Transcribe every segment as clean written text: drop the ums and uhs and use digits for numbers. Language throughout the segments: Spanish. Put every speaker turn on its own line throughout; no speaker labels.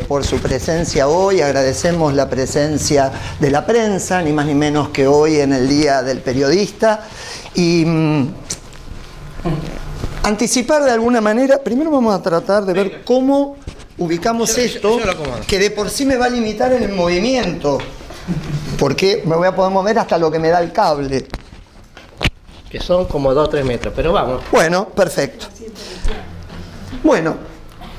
Por su presencia hoy, agradecemos la presencia de la prensa, ni más ni menos que hoy en el Día del Periodista, y anticipar de alguna manera. Primero vamos a tratar de ver cómo ubicamos esto, que de por sí me va a limitar en el movimiento, porque me voy a poder mover hasta lo que me da el cable.
Que son como 2 o 3 metros, pero vamos.
Bueno, perfecto. Bueno.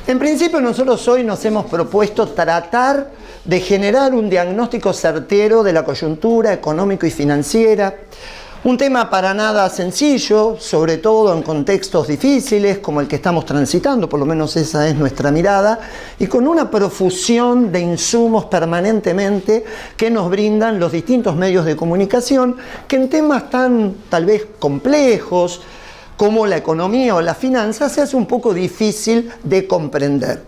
En principio nosotros hoy nos hemos propuesto tratar de generar un diagnóstico certero de la coyuntura económico y financiera, un tema para nada sencillo, sobre todo en contextos difíciles como el que estamos transitando, por lo menos esa es nuestra mirada, y con una profusión de insumos permanentemente que nos brindan los distintos medios de comunicación, que en temas tan tal vez complejos como la economía o la finanza se hace un poco difícil de comprender.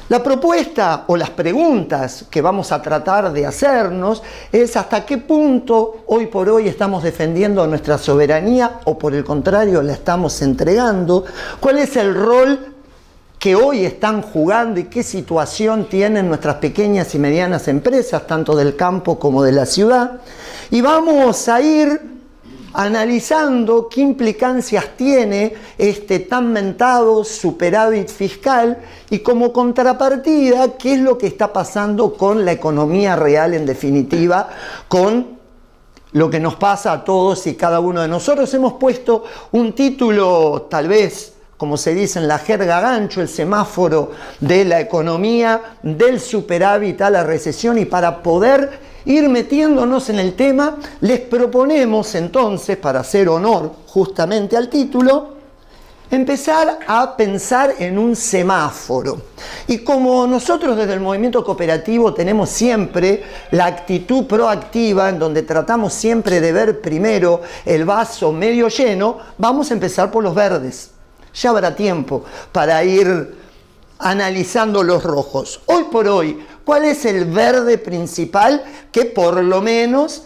La propuesta o las preguntas que vamos a tratar de hacernos es hasta qué punto hoy por hoy estamos defendiendo nuestra soberanía o por el contrario la estamos entregando, cuál es el rol que hoy están jugando y qué situación tienen nuestras pequeñas y medianas empresas, tanto del campo como de la ciudad, y vamos a ir analizando qué implicancias tiene este tan mentado superávit fiscal y como contrapartida qué es lo que está pasando con la economía real, en definitiva, con lo que nos pasa a todos y cada uno de nosotros. Hemos puesto un título, tal vez, como se dice en la jerga gancho, el semáforo de la economía, del superávit a la recesión, y para poder ir metiéndonos en el tema, les proponemos entonces, para hacer honor justamente al título, empezar a pensar en un semáforo. Y como nosotros desde el movimiento cooperativo tenemos siempre la actitud proactiva, en donde tratamos siempre de ver primero el vaso medio lleno, vamos a empezar por los verdes. Ya habrá tiempo para ir analizando los rojos. Hoy por hoy, ¿cuál es el verde principal que por lo menos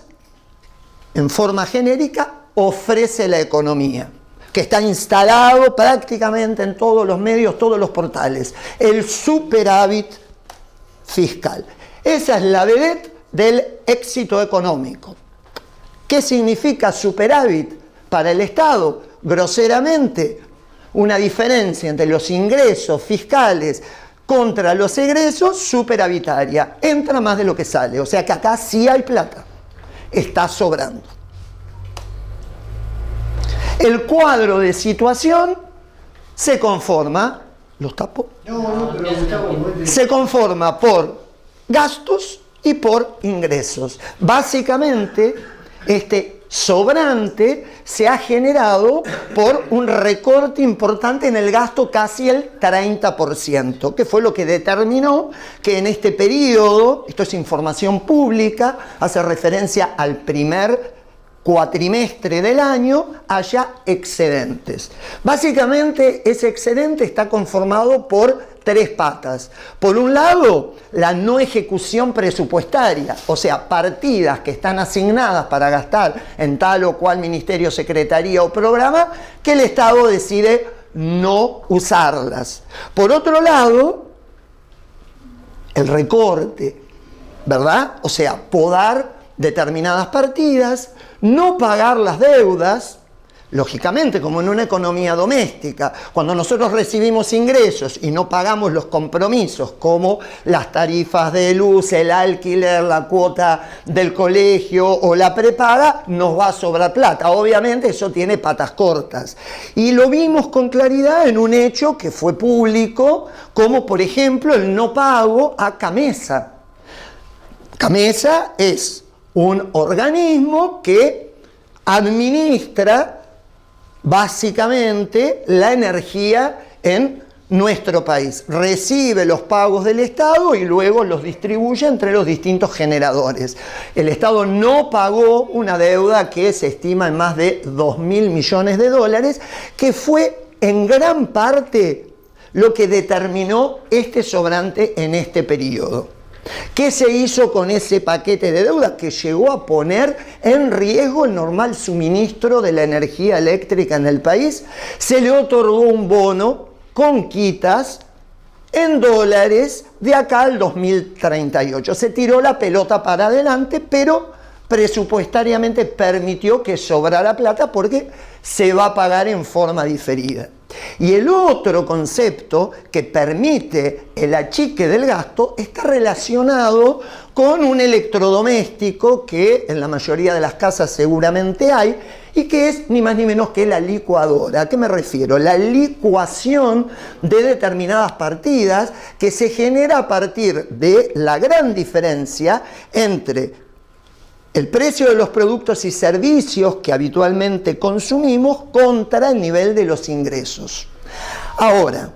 en forma genérica ofrece la economía? Que está instalado prácticamente en todos los medios, todos los portales. El superávit fiscal. Esa es la vedette del éxito económico. ¿Qué significa superávit para el Estado? Groseramente, una diferencia entre los ingresos fiscales contra los egresos superavitaria. Entra más de lo que sale. O sea que acá sí hay plata. Está sobrando. El cuadro de situación se conforma, ¿los tapo? Se conforma por gastos y por ingresos. Básicamente, este sobrante se ha generado por un recorte importante en el gasto, casi el 30%, que fue lo que determinó que en este periodo, esto es información pública, hace referencia al primer cuatrimestre del año, haya excedentes. Básicamente ese excedente está conformado por 3 patas. Por un lado, la no ejecución presupuestaria, o sea, partidas que están asignadas para gastar en tal o cual ministerio, secretaría o programa, que el Estado decide no usarlas. Por otro lado, el recorte, ¿verdad? O sea, podar determinadas partidas, no pagar las deudas. Lógicamente, como en una economía doméstica, cuando nosotros recibimos ingresos y no pagamos los compromisos, como las tarifas de luz, el alquiler, la cuota del colegio o la prepaga, nos va a sobrar plata. Obviamente eso tiene patas cortas. Y lo vimos con claridad en un hecho que fue público, como por ejemplo el no pago a CAMESA. CAMESA es un organismo que administra básicamente la energía en nuestro país. Recibe los pagos del Estado y luego los distribuye entre los distintos generadores. El Estado no pagó una deuda que se estima en más de 2.000 millones de dólares, que fue en gran parte lo que determinó este sobrante en este periodo. ¿Qué se hizo con ese paquete de deuda que llegó a poner en riesgo el normal suministro de la energía eléctrica en el país? Se le otorgó un bono con quitas en dólares de acá al 2038. Se tiró la pelota para adelante, pero presupuestariamente permitió que sobrara plata porque se va a pagar en forma diferida. Y el otro concepto que permite el achique del gasto está relacionado con un electrodoméstico que en la mayoría de las casas seguramente hay y que es ni más ni menos que la licuadora. ¿A qué me refiero? La licuación de determinadas partidas que se genera a partir de la gran diferencia entre el precio de los productos y servicios que habitualmente consumimos contra el nivel de los ingresos. Ahora,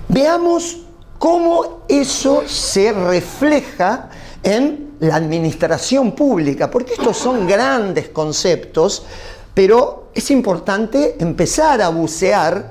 veamos cómo eso se refleja en la administración pública, porque estos son grandes conceptos, pero es importante empezar a bucear,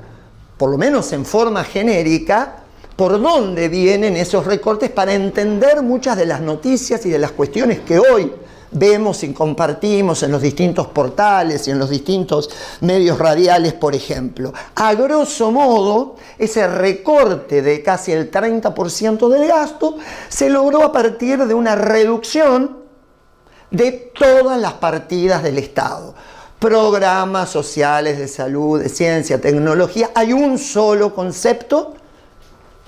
por lo menos en forma genérica, por dónde vienen esos recortes para entender muchas de las noticias y de las cuestiones que hoy vemos y compartimos en los distintos portales y en los distintos medios radiales, por ejemplo. A grosso modo, ese recorte de casi el 30% del gasto se logró a partir de una reducción de todas las partidas del Estado. Programas sociales de salud, de ciencia, tecnología. Hay un solo concepto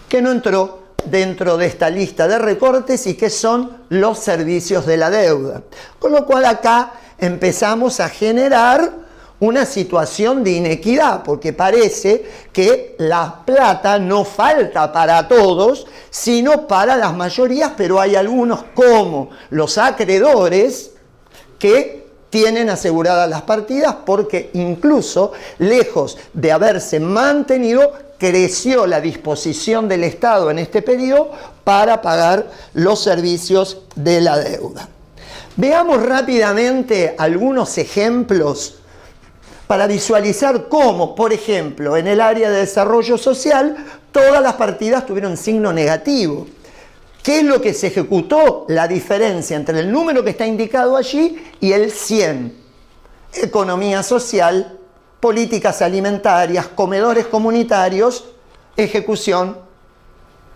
que no entró dentro de esta lista de recortes y que son los servicios de la deuda. Con lo cual acá empezamos a generar una situación de inequidad, porque parece que la plata no falta para todos, sino para las mayorías, pero hay algunos como los acreedores que tienen aseguradas las partidas porque incluso lejos de haberse mantenido, creció la disposición del Estado en este periodo para pagar los servicios de la deuda. Veamos rápidamente algunos ejemplos para visualizar cómo, por ejemplo, en el área de desarrollo social, todas las partidas tuvieron signo negativo. ¿Qué es lo que se ejecutó? La diferencia entre el número que está indicado allí y el 100. Economía social, políticas alimentarias, comedores comunitarios, ejecución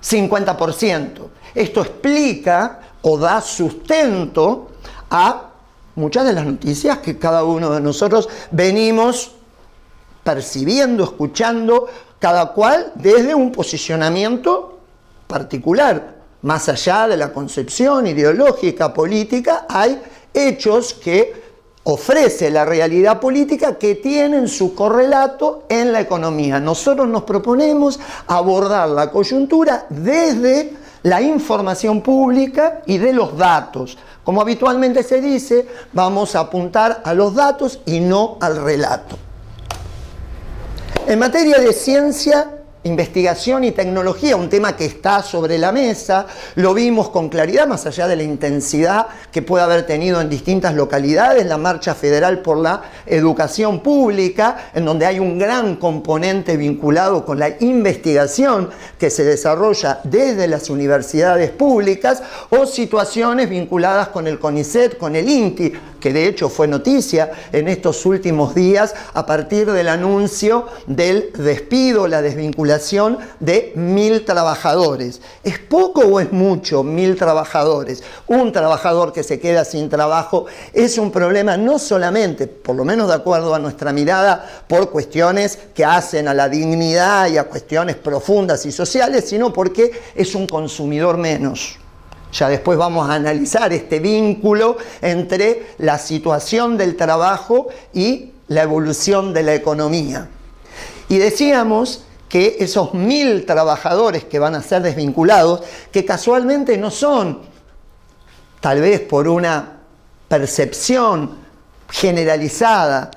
50%. Esto explica o da sustento a muchas de las noticias que cada uno de nosotros venimos percibiendo, escuchando, cada cual desde un posicionamiento particular. Más allá de la concepción ideológica, política, hay hechos que ofrece la realidad política que tienen su correlato en la economía. Nosotros nos proponemos abordar la coyuntura desde la información pública y de los datos. Como habitualmente se dice, vamos a apuntar a los datos y no al relato. En materia de ciencia, investigación y tecnología, un tema que está sobre la mesa, lo vimos con claridad, más allá de la intensidad que puede haber tenido en distintas localidades, la Marcha Federal por la Educación Pública, en donde hay un gran componente vinculado con la investigación que se desarrolla desde las universidades públicas, o situaciones vinculadas con el CONICET, con el INTI, que de hecho fue noticia en estos últimos días a partir del anuncio del despido, la desvinculación de 1.000 trabajadores. ¿Es poco o es mucho 1.000 trabajadores? Un trabajador que se queda sin trabajo es un problema no solamente, por lo menos de acuerdo a nuestra mirada, por cuestiones que hacen a la dignidad y a cuestiones profundas y sociales, sino porque es un consumidor menos. Ya después vamos a analizar este vínculo entre la situación del trabajo y la evolución de la economía. Y decíamos que esos 1.000 trabajadores que van a ser desvinculados, que casualmente no son, tal vez por una percepción generalizada,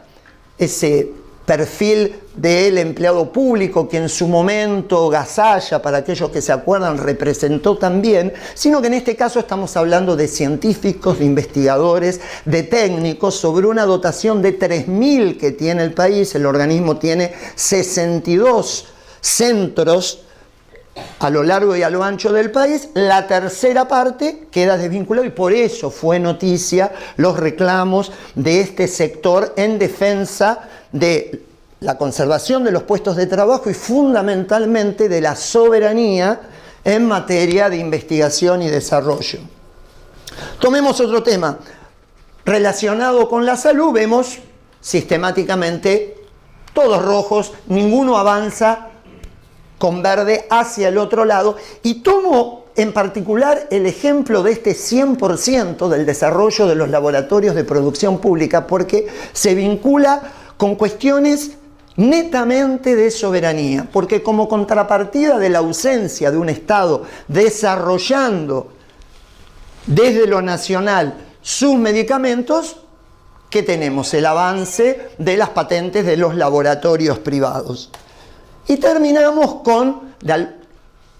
ese perfil del empleado público que en su momento Gasalla, para aquellos que se acuerdan, representó también, sino que en este caso estamos hablando de científicos, de investigadores, de técnicos, sobre una dotación de 3.000 que tiene el país. El organismo tiene 62 centros a lo largo y a lo ancho del país. La tercera parte queda desvinculada y por eso fue noticia los reclamos de este sector en defensa de la conservación de los puestos de trabajo y fundamentalmente de la soberanía en materia de investigación y desarrollo. Tomemos otro tema relacionado con la salud. Vemos sistemáticamente todos rojos, ninguno avanza con verde hacia el otro lado, y tomo en particular el ejemplo de este 100% del desarrollo de los laboratorios de producción pública porque se vincula con cuestiones netamente de soberanía, porque como contrapartida de la ausencia de un Estado desarrollando desde lo nacional sus medicamentos, ¿qué tenemos? El avance de las patentes de los laboratorios privados. Y terminamos con, de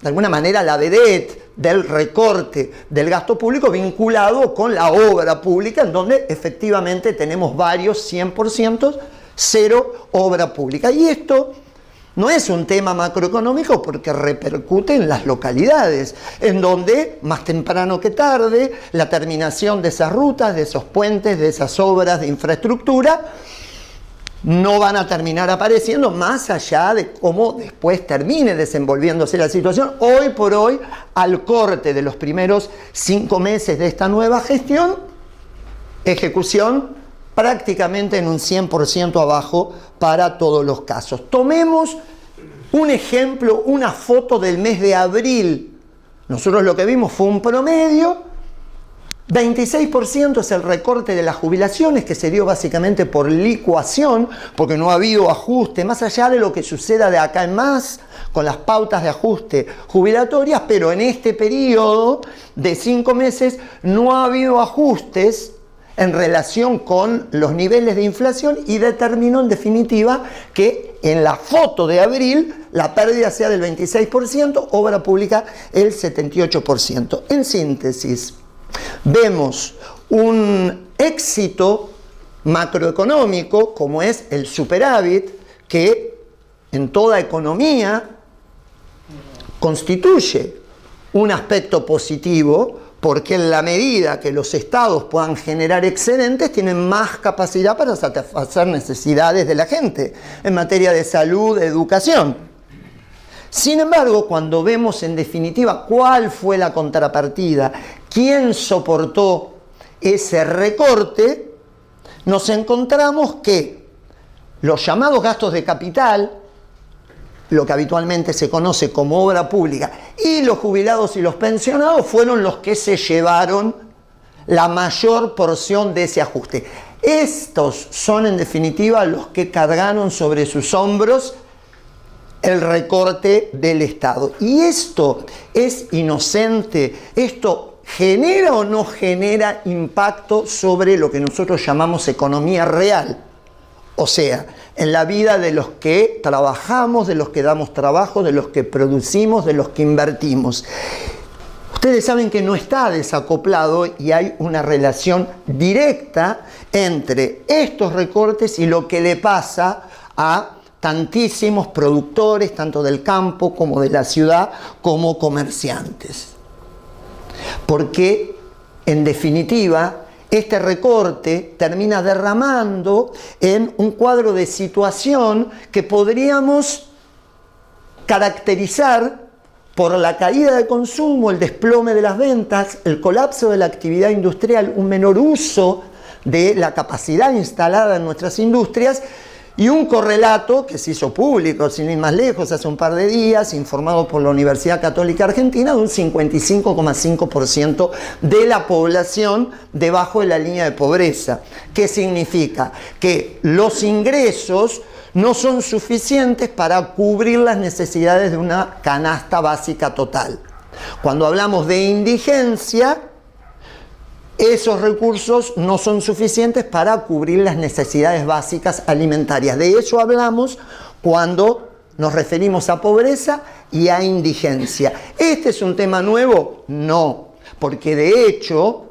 alguna manera, la vedette del recorte del gasto público vinculado con la obra pública, en donde efectivamente tenemos varios 100%, cero obra pública. Y esto no es un tema macroeconómico porque repercute en las localidades, en donde más temprano que tarde la terminación de esas rutas, de esos puentes, de esas obras de infraestructura no van a terminar apareciendo, más allá de cómo después termine desenvolviéndose la situación. Hoy por hoy, al corte de los primeros 5 meses de esta nueva gestión, ejecución prácticamente en un 100% abajo para todos los casos. Tomemos un ejemplo, una foto del mes de abril. Nosotros lo que vimos fue un promedio. 26% es el recorte de las jubilaciones, que se dio básicamente por licuación, porque no ha habido ajuste, más allá de lo que suceda de acá en más, con las pautas de ajuste jubilatorias, pero en este periodo de 5 meses no ha habido ajustes en relación con los niveles de inflación y determinó en definitiva que en la foto de abril la pérdida sea del 26%, obra pública el 78%. En síntesis, vemos un éxito macroeconómico como es el superávit, que en toda economía constituye un aspecto positivo, porque en la medida que los estados puedan generar excedentes, tienen más capacidad para satisfacer necesidades de la gente en materia de salud, de educación. Sin embargo, cuando vemos en definitiva cuál fue la contrapartida, quién soportó ese recorte, nos encontramos que los llamados gastos de capital, lo que habitualmente se conoce como obra pública, y los jubilados y los pensionados fueron los que se llevaron la mayor porción de ese ajuste. Estos son en definitiva los que cargaron sobre sus hombros el recorte del Estado. Y esto es inocente, esto genera o no genera impacto sobre lo que nosotros llamamos economía real, o sea, en la vida de los que trabajamos, de los que damos trabajo, de los que producimos, de los que invertimos. Ustedes saben que no está desacoplado y hay una relación directa entre estos recortes y lo que le pasa a tantísimos productores, tanto del campo como de la ciudad, como comerciantes. Porque, en definitiva, este recorte termina derramando en un cuadro de situación que podríamos caracterizar por la caída de consumo, el desplome de las ventas, el colapso de la actividad industrial, un menor uso de la capacidad instalada en nuestras industrias, y un correlato que se hizo público, sin ir más lejos, hace un par de días, informado por la Universidad Católica Argentina, de un 55,5% de la población debajo de la línea de pobreza. ¿Qué significa? Que los ingresos no son suficientes para cubrir las necesidades de una canasta básica total. Cuando hablamos de indigencia, esos recursos no son suficientes para cubrir las necesidades básicas alimentarias. De eso hablamos cuando nos referimos a pobreza y a indigencia. ¿Este es un tema nuevo? No, porque de hecho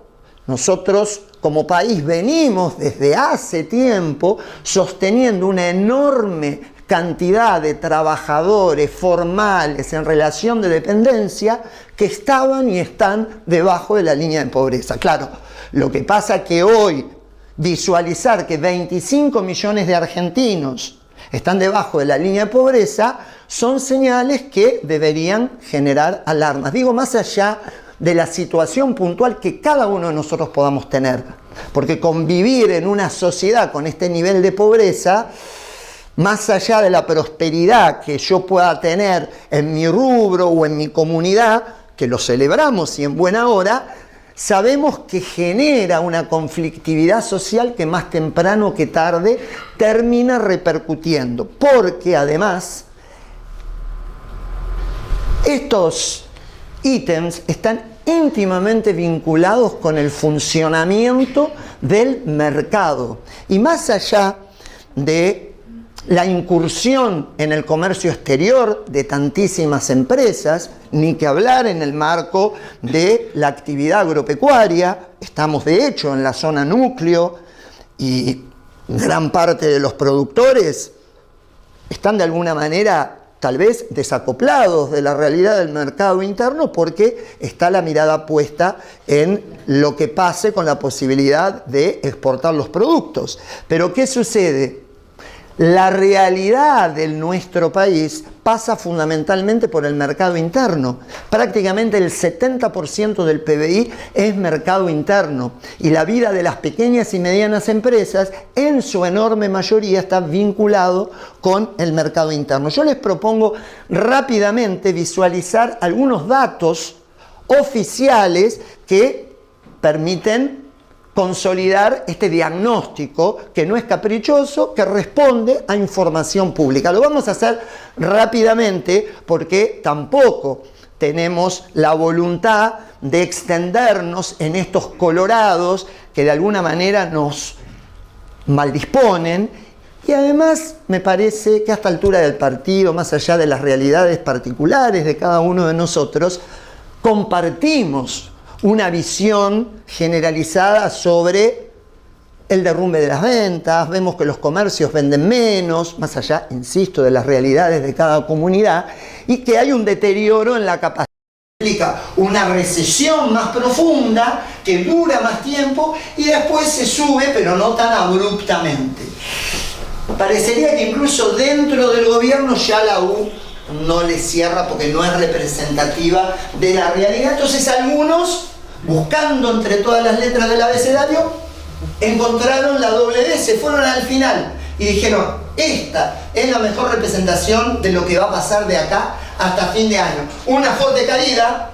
nosotros como país venimos desde hace tiempo sosteniendo una enorme cantidad de trabajadores formales en relación de dependencia que estaban y están debajo de la línea de pobreza. Claro, lo que pasa es que hoy visualizar que 25 millones de argentinos están debajo de la línea de pobreza son señales que deberían generar alarmas. Digo, más allá de la situación puntual que cada uno de nosotros podamos tener. Porque convivir en una sociedad con este nivel de pobreza, más allá de la prosperidad que yo pueda tener en mi rubro o en mi comunidad, que lo celebramos y en buena hora, sabemos que genera una conflictividad social que más temprano que tarde termina repercutiendo. Porque además, estos ítems están íntimamente vinculados con el funcionamiento del mercado. Y más allá de la incursión en el comercio exterior de tantísimas empresas, ni que hablar en el marco de la actividad agropecuaria, estamos de hecho en la zona núcleo y gran parte de los productores están de alguna manera tal vez desacoplados de la realidad del mercado interno porque está la mirada puesta en lo que pase con la posibilidad de exportar los productos. Pero ¿qué sucede? La realidad de nuestro país pasa fundamentalmente por el mercado interno. Prácticamente el 70% del PBI es mercado interno y la vida de las pequeñas y medianas empresas en su enorme mayoría está vinculado con el mercado interno. Yo les propongo rápidamente visualizar algunos datos oficiales que permiten consolidar este diagnóstico que no es caprichoso, que responde a información pública. Lo vamos a hacer rápidamente porque tampoco tenemos la voluntad de extendernos en estos colorados que de alguna manera nos maldisponen. Y además me parece que a esta altura del partido, más allá de las realidades particulares de cada uno de nosotros, compartimos una visión generalizada sobre el derrumbe de las ventas. Vemos que los comercios venden menos, más allá, insisto, de las realidades de cada comunidad, y que hay un deterioro en la capacidad. Implica una recesión más profunda, que dura más tiempo, y después se sube, pero no tan abruptamente. Parecería que incluso dentro del gobierno ya la U no le cierra porque no es representativa de la realidad. Entonces algunos, buscando entre todas las letras del abecedario, encontraron la W, se fueron al final y dijeron, esta es la mejor representación de lo que va a pasar de acá hasta fin de año. Una fuerte caída,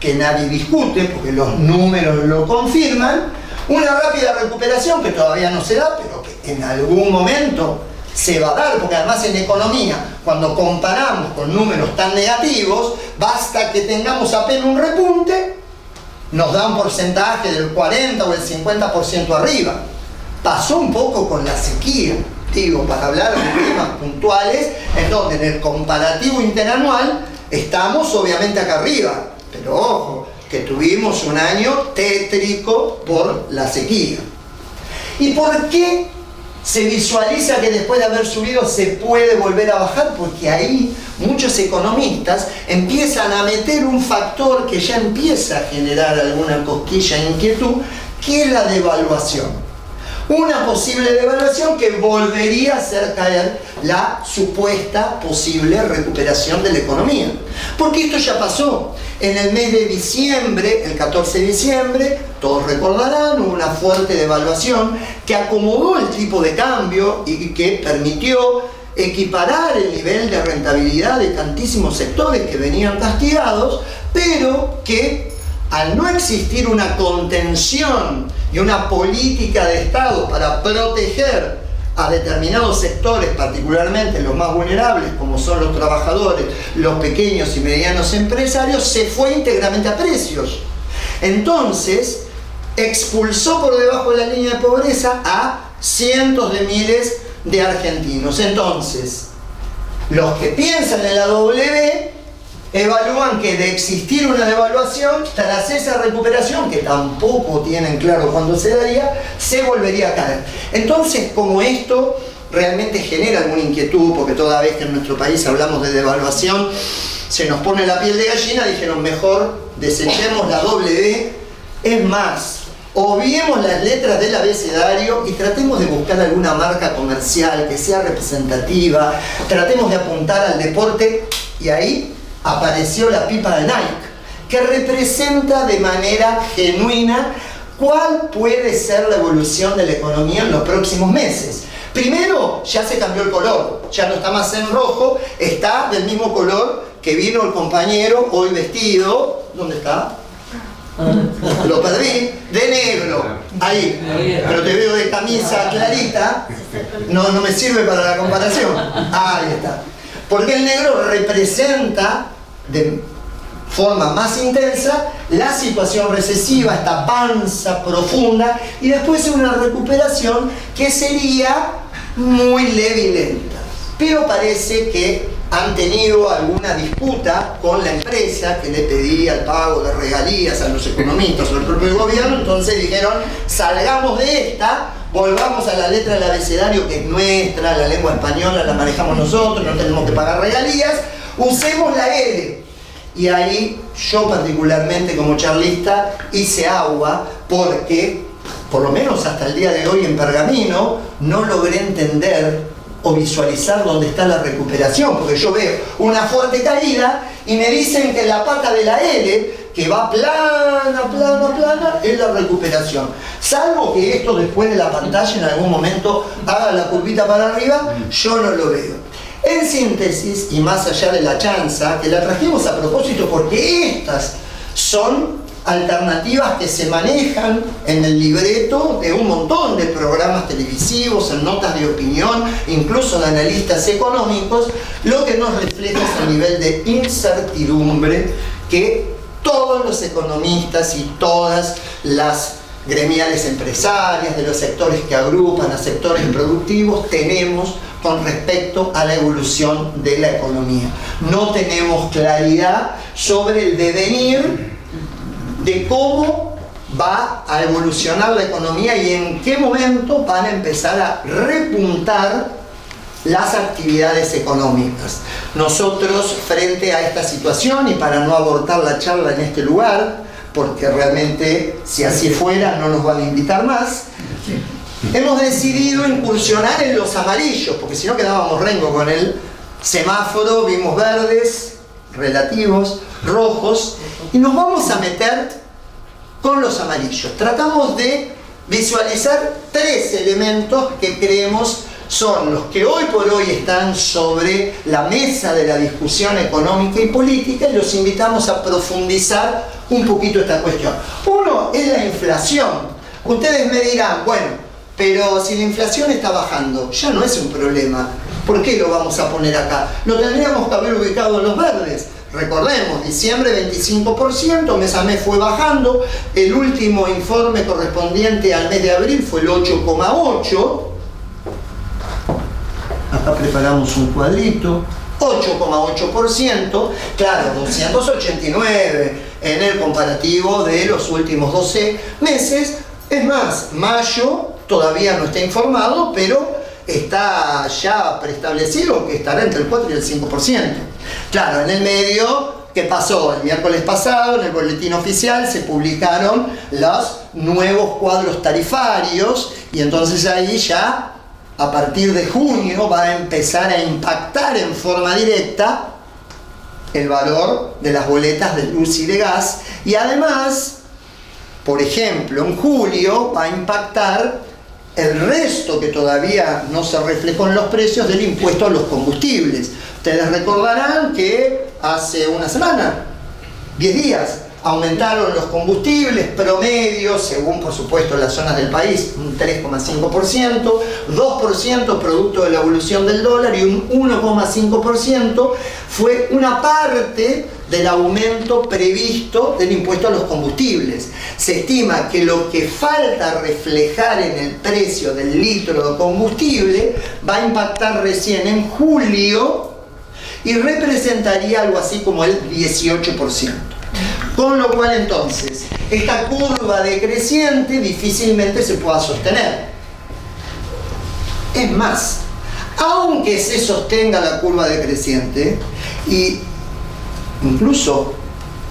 que nadie discute porque los números lo confirman, una rápida recuperación que todavía no se da, pero que en algún momento se va a dar, porque además en economía, cuando comparamos con números tan negativos, basta que tengamos apenas un repunte, nos da un porcentaje del 40 o el 50% arriba. Pasó un poco con la sequía, digo, para hablar de temas puntuales, en donde en el comparativo interanual estamos obviamente acá arriba, pero ojo, que tuvimos un año tétrico por la sequía. ¿Y por qué se visualiza que después de haber subido se puede volver a bajar? Porque ahí muchos economistas empiezan a meter un factor que ya empieza a generar alguna cosquilla e inquietud, que es la devaluación. Una posible devaluación que volvería a hacer caer la supuesta posible recuperación de la economía. Porque esto ya pasó. En el mes de diciembre, el 14 de diciembre, todos recordarán, hubo una fuerte devaluación que acomodó el tipo de cambio y que permitió equiparar el nivel de rentabilidad de tantísimos sectores que venían castigados, pero que al no existir una contención y una política de Estado para proteger a determinados sectores, particularmente los más vulnerables, como son los trabajadores, los pequeños y medianos empresarios, se fue íntegramente a precios. Entonces, expulsó por debajo de la línea de pobreza a cientos de miles de argentinos. Entonces, los que piensan en la W evalúan que de existir una devaluación, tras esa recuperación, que tampoco tienen claro cuándo se daría, se volvería a caer. Entonces, como esto realmente genera alguna inquietud, porque toda vez que en nuestro país hablamos de devaluación, se nos pone la piel de gallina, dijeron mejor desechemos la W. Es más, obviemos las letras del abecedario y tratemos de buscar alguna marca comercial que sea representativa, tratemos de apuntar al deporte, y ahí apareció la pipa de Nike, que representa de manera genuina cuál puede ser la evolución de la economía en los próximos meses. Primero, ya se cambió el color, ya no está más en rojo, está del mismo color que vino el compañero hoy vestido. ¿Dónde está? Lo perdí, de negro, ahí, pero te veo de camisa clarita, no me sirve para la comparación. Ahí está. Porque el negro representa de forma más intensa la situación recesiva, esta panza profunda, y después una recuperación que sería muy leve y lenta. Pero parece que han tenido alguna disputa con la empresa que le pedía el pago de regalías a los economistas o al propio gobierno, entonces dijeron, salgamos de esta, volvamos a la letra del abecedario que es nuestra, la lengua española la manejamos nosotros, no tenemos que pagar regalías, usemos la L. Y ahí yo particularmente como charlista hice agua porque, por lo menos hasta el día de hoy en Pergamino, no logré entender o visualizar dónde está la recuperación, porque yo veo una fuerte caída y me dicen que la pata de la L, que va plana, plana, plana, es la recuperación. Salvo que esto después de la pantalla en algún momento haga la curvita para arriba, yo no lo veo. En síntesis, y más allá de la chanza, que la trajimos a propósito porque estas son alternativas que se manejan en el libreto de un montón de programas televisivos, en notas de opinión, incluso de analistas económicos, lo que nos refleja es el nivel de incertidumbre que todos los economistas y todas las gremiales empresarias de los sectores que agrupan a sectores productivos tenemos con respecto a la evolución de la economía. No tenemos claridad sobre el devenir de cómo va a evolucionar la economía y en qué momento van a empezar a repuntar las actividades económicas. Nosotros, frente a esta situación, y para no abortar la charla en este lugar, porque realmente si así fuera no nos van a invitar más, hemos decidido incursionar en los amarillos, porque si no quedábamos rengo con el semáforo, vimos verdes, relativos, rojos, y nos vamos a meter con los amarillos. Tratamos de visualizar tres elementos que creemos son los que hoy por hoy están sobre la mesa de la discusión económica y política, y los invitamos a profundizar un poquito esta cuestión. Uno es la inflación. Ustedes me dirán, bueno, pero si la inflación está bajando, ya no es un problema. ¿Por qué lo vamos a poner acá? Lo tendríamos que haber ubicado en los verdes. Recordemos, diciembre 25%, mes a mes fue bajando, el último informe correspondiente al mes de abril fue el 8,8%, acá preparamos un cuadrito, 8,8%, claro, 289 en el comparativo de los últimos 12 meses, es más, mayo todavía no está informado, pero está ya preestablecido que estará entre el 4 y el 5%. Claro, en el medio, ¿qué pasó? El miércoles pasado, en el boletín oficial, se publicaron los nuevos cuadros tarifarios y entonces ahí ya, a partir de junio, va a empezar a impactar en forma directa el valor de las boletas de luz y de gas. Y además, por ejemplo, en julio va a impactar el resto que todavía no se reflejó en los precios del impuesto a los combustibles. Ustedes recordarán que hace una semana, 10 días, aumentaron los combustibles promedios, según por supuesto las zonas del país, un 3,5%, 2% producto de la evolución del dólar y un 1,5% fue una parte del aumento previsto del impuesto a los combustibles. Se estima que lo que falta reflejar en el precio del litro de combustible va a impactar recién en julio y representaría algo así como el 18%. Con lo cual entonces, esta curva decreciente difícilmente se pueda sostener. Es más, aunque se sostenga la curva decreciente, y incluso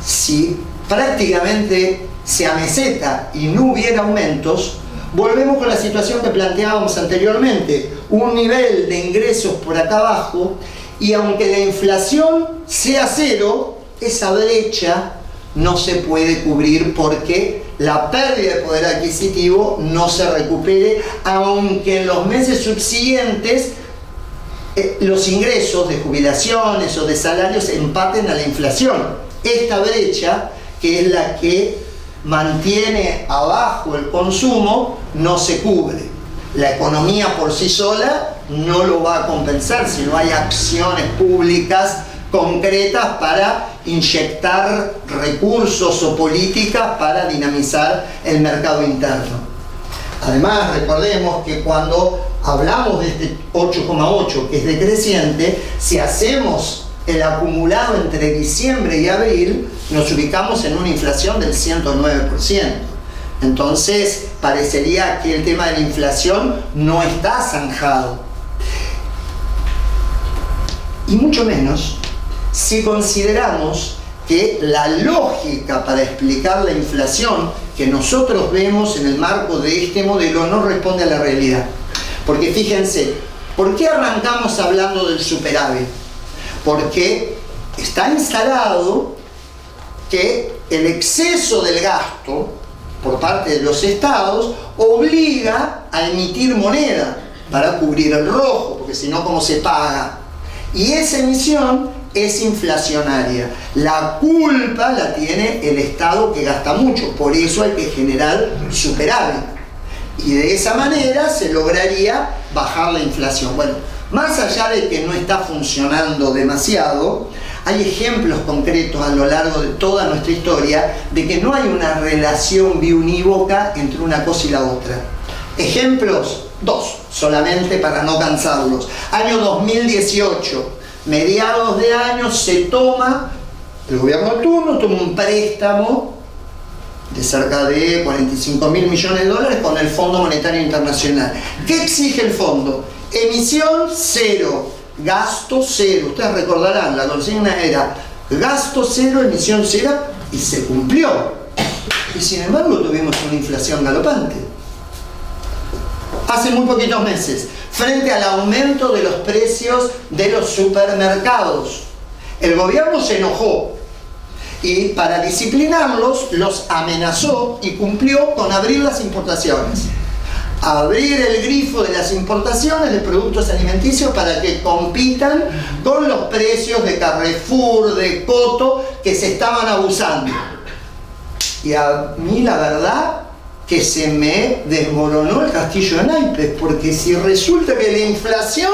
si prácticamente se ameseta y no hubiera aumentos, volvemos con la situación que planteábamos anteriormente, un nivel de ingresos por acá abajo, y aunque la inflación sea cero, esa brecha no se puede cubrir porque la pérdida de poder adquisitivo no se recupere, aunque en los meses subsiguientes los ingresos de jubilaciones o de salarios empaten a la inflación. Esta brecha, que es la que mantiene abajo el consumo, no se cubre. La economía por sí sola no lo va a compensar si no hay acciones públicas concretas para inyectar recursos o políticas para dinamizar el mercado interno. Además, recordemos que cuando hablamos de este 8,8 que es decreciente, si hacemos el acumulado entre diciembre y abril, nos ubicamos en una inflación del 109%. Entonces, parecería que el tema de la inflación no está zanjado. Y mucho menos si consideramos que la lógica para explicar la inflación que nosotros vemos en el marco de este modelo no responde a la realidad. Porque fíjense, ¿por qué arrancamos hablando del superávit? Porque está instalado que el exceso del gasto por parte de los estados obliga a emitir moneda para cubrir el rojo, porque si no, ¿cómo se paga? Y esa emisión es inflacionaria. La culpa la tiene el Estado, que gasta mucho, por eso hay que generar superávit. Y de esa manera se lograría bajar la inflación. Bueno, más allá de que no está funcionando demasiado, hay ejemplos concretos a lo largo de toda nuestra historia de que no hay una relación biunívoca entre una cosa y la otra. Ejemplos, dos, solamente para no cansarlos. Año 2018, mediados de año, el gobierno de turno toma un préstamo de cerca de 45.000 millones de dólares con el Fondo Monetario Internacional. ¿Qué exige el fondo? Emisión cero, gasto cero. Ustedes recordarán, la consigna era gasto cero, emisión cero, y se cumplió. Y sin embargo tuvimos una inflación galopante. Hace muy poquitos meses, frente al aumento de los precios de los supermercados, el gobierno se enojó y para disciplinarlos los amenazó y cumplió con abrir las importaciones. Abrir el grifo de las importaciones de productos alimenticios para que compitan con los precios de Carrefour, de Coto, que se estaban abusando. Y a mí la verdad que se me desmoronó el castillo de naipes, porque si resulta que la inflación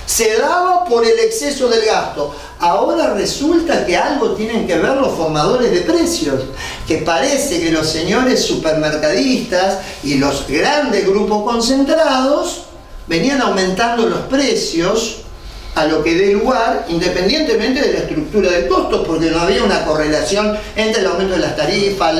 se daba por el exceso del gasto, ahora resulta que algo tienen que ver los formadores de precios, que parece que los señores supermercadistas y los grandes grupos concentrados venían aumentando los precios a lo que dé lugar, independientemente de la estructura del costo, porque no había una correlación entre el aumento de las tarifas,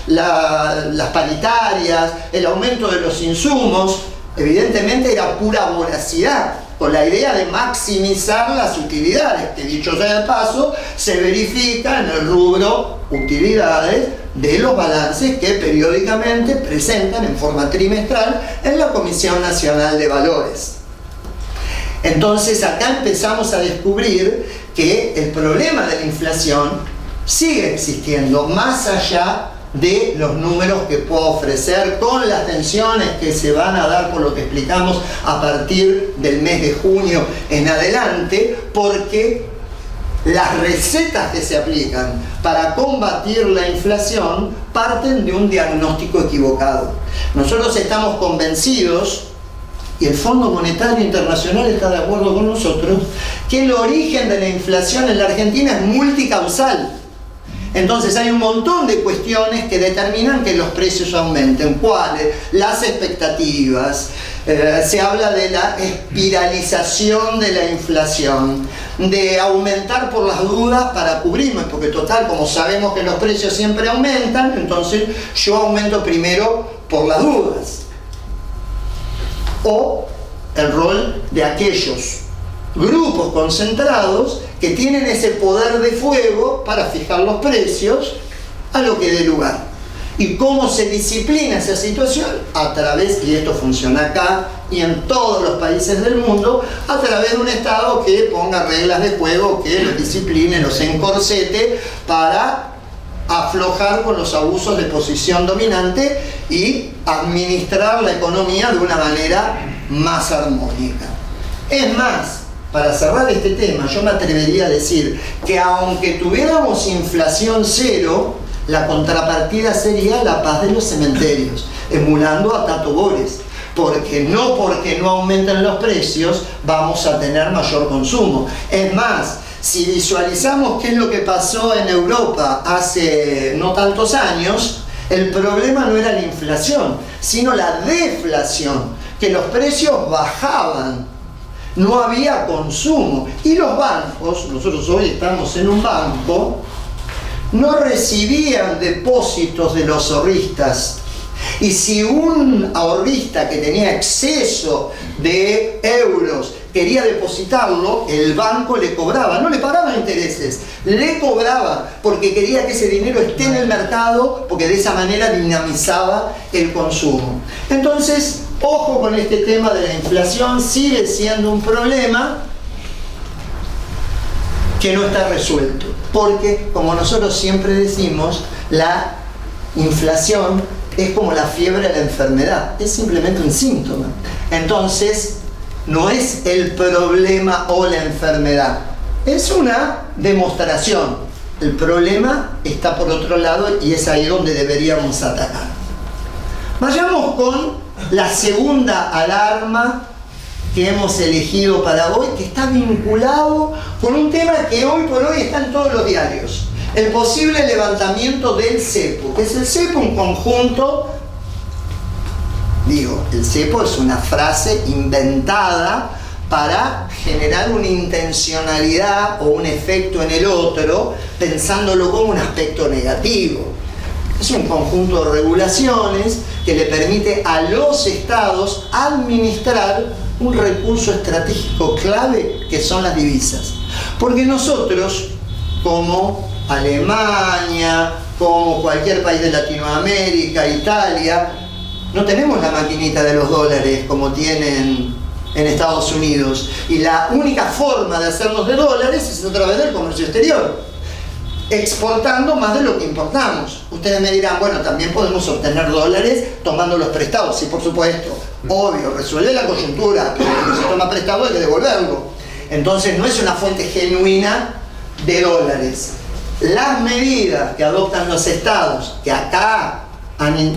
las paritarias, el aumento de los insumos. Evidentemente era pura voracidad, con la idea de maximizar las utilidades, que dicho sea de paso, se verifica en el rubro utilidades de los balances que periódicamente presentan en forma trimestral en la Comisión Nacional de Valores. Entonces acá empezamos a descubrir que el problema de la inflación sigue existiendo más allá de los números que puedo ofrecer, con las tensiones que se van a dar por lo que explicamos a partir del mes de junio en adelante, porque las recetas que se aplican para combatir la inflación parten de un diagnóstico equivocado. Nosotros estamos convencidos, y el Fondo Monetario Internacional está de acuerdo con nosotros, que el origen de la inflación en la Argentina es multicausal. Entonces hay un montón de cuestiones que determinan que los precios aumenten. ¿Cuáles? Las expectativas. Se habla de la espiralización de la inflación, de aumentar por las dudas para cubrirme, porque total, como sabemos que los precios siempre aumentan, entonces yo aumento primero por las dudas. O el rol de aquellos grupos concentrados que tienen ese poder de fuego para fijar los precios a lo que dé lugar. ¿Y cómo se disciplina esa situación? A través, y esto funciona acá y en todos los países del mundo, a través de un Estado que ponga reglas de juego, que los discipline, los encorsete para aflojar con los abusos de posición dominante y administrar la economía de una manera más armónica. Es más, para cerrar este tema, yo me atrevería a decir que aunque tuviéramos inflación cero, la contrapartida sería la paz de los cementerios, emulando a Tato Bores. Porque no aumenten los precios, vamos a tener mayor consumo. Es más, si visualizamos qué es lo que pasó en Europa hace no tantos años, el problema no era la inflación, sino la deflación, que los precios bajaban, no había consumo. Y los bancos, nosotros hoy estamos en un banco, no recibían depósitos de los ahorristas. Y si un ahorrista que tenía exceso de euros quería depositarlo, el banco le cobraba, no le pagaba intereses, le cobraba porque quería que ese dinero esté en el mercado, porque de esa manera dinamizaba el consumo. Entonces, ojo con este tema de la inflación, sigue siendo un problema que no está resuelto, porque como nosotros siempre decimos, la inflación es como la fiebre de la enfermedad, es simplemente un síntoma. Entonces, no es el problema o la enfermedad, es una demostración. El problema está por otro lado y es ahí donde deberíamos atacar. Vayamos con la segunda alarma que hemos elegido para hoy, que está vinculado con un tema que hoy por hoy está en todos los diarios. El posible levantamiento del cepo. ¿Qué es el cepo? Un conjunto, el cepo es una frase inventada para generar una intencionalidad o un efecto en el otro, pensándolo como un aspecto negativo. Es un conjunto de regulaciones que le permite a los estados administrar un recurso estratégico clave que son las divisas. Porque nosotros, como Alemania, como cualquier país de Latinoamérica, Italia, no tenemos la maquinita de los dólares como tienen en Estados Unidos. Y la única forma de hacernos de dólares es a través del comercio exterior, exportando más de lo que importamos. Ustedes me dirán, bueno, también podemos obtener dólares tomando los prestados. Sí, por supuesto, obvio, resuelve la coyuntura, pero si se toma prestado hay que devolverlo. Entonces no es una fuente genuina de dólares. Las medidas que adoptan los estados, que acá han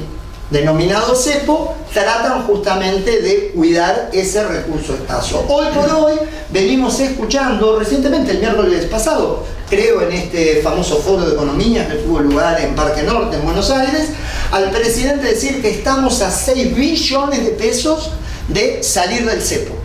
denominado cepo, tratan justamente de cuidar ese recurso escaso. Hoy por hoy venimos escuchando, recientemente el miércoles pasado, creo en este famoso foro de economía que tuvo lugar en Parque Norte, en Buenos Aires, al presidente decir que estamos a 6 billones de pesos de salir del cepo.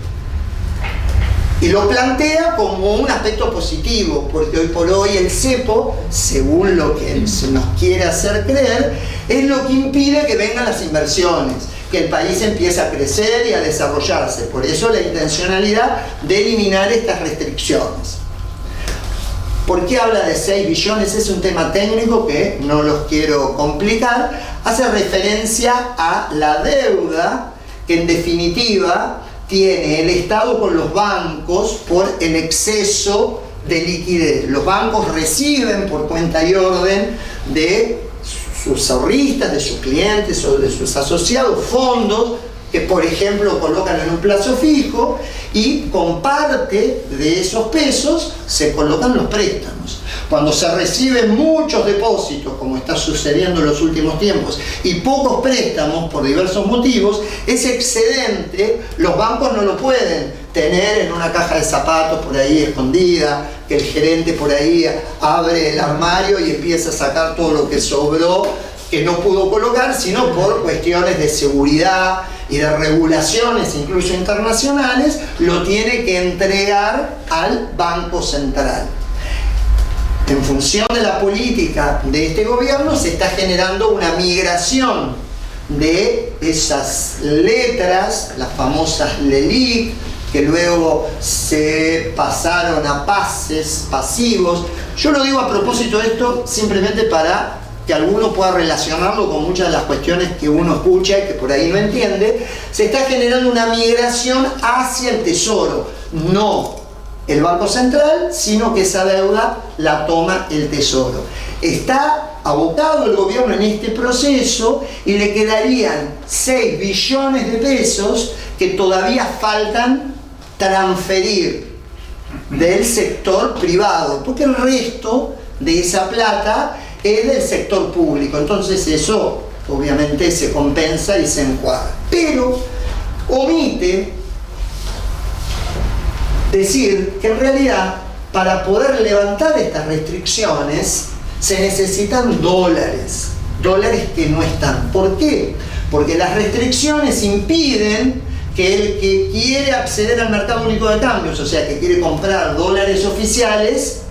Y lo plantea como un aspecto positivo, porque hoy por hoy el cepo, según lo que se nos quiere hacer creer, es lo que impide que vengan las inversiones, que el país empiece a crecer y a desarrollarse. Por eso la intencionalidad de eliminar estas restricciones. ¿Por qué habla de 6 billones? Es un tema técnico que no los quiero complicar. Hace referencia a la deuda que en definitiva tiene el Estado con los bancos por el exceso de liquidez. Los bancos reciben por cuenta y orden de sus ahorristas, de sus clientes o de sus asociados fondos que, por ejemplo, colocan en un plazo fijo y con parte de esos pesos se colocan los préstamos. Cuando se reciben muchos depósitos, como está sucediendo en los últimos tiempos, y pocos préstamos por diversos motivos, ese excedente los bancos no lo pueden tener en una caja de zapatos por ahí escondida, que el gerente por ahí abre el armario y empieza a sacar todo lo que sobró, que no pudo colocar, sino por cuestiones de seguridad y de regulaciones, incluso internacionales, lo tiene que entregar al Banco Central. En función de la política de este gobierno se está generando una migración de esas letras, las famosas LELIQ, que luego se pasaron a pases pasivos. Yo lo digo a propósito de esto simplemente para que alguno pueda relacionarlo con muchas de las cuestiones que uno escucha y que por ahí no entiende, se está generando una migración hacia el tesoro, no el Banco Central, sino que esa deuda la toma el tesoro. Está abocado el gobierno en este proceso y le quedarían 6 billones de pesos que todavía faltan transferir del sector privado, porque el resto de esa plata es del sector público. Entonces eso obviamente se compensa y se encuadra. Pero omite decir que en realidad para poder levantar estas restricciones se necesitan dólares que no están. ¿Por qué? Porque las restricciones impiden que el que quiere acceder al mercado único de cambios, o sea, que quiere comprar dólares oficiales,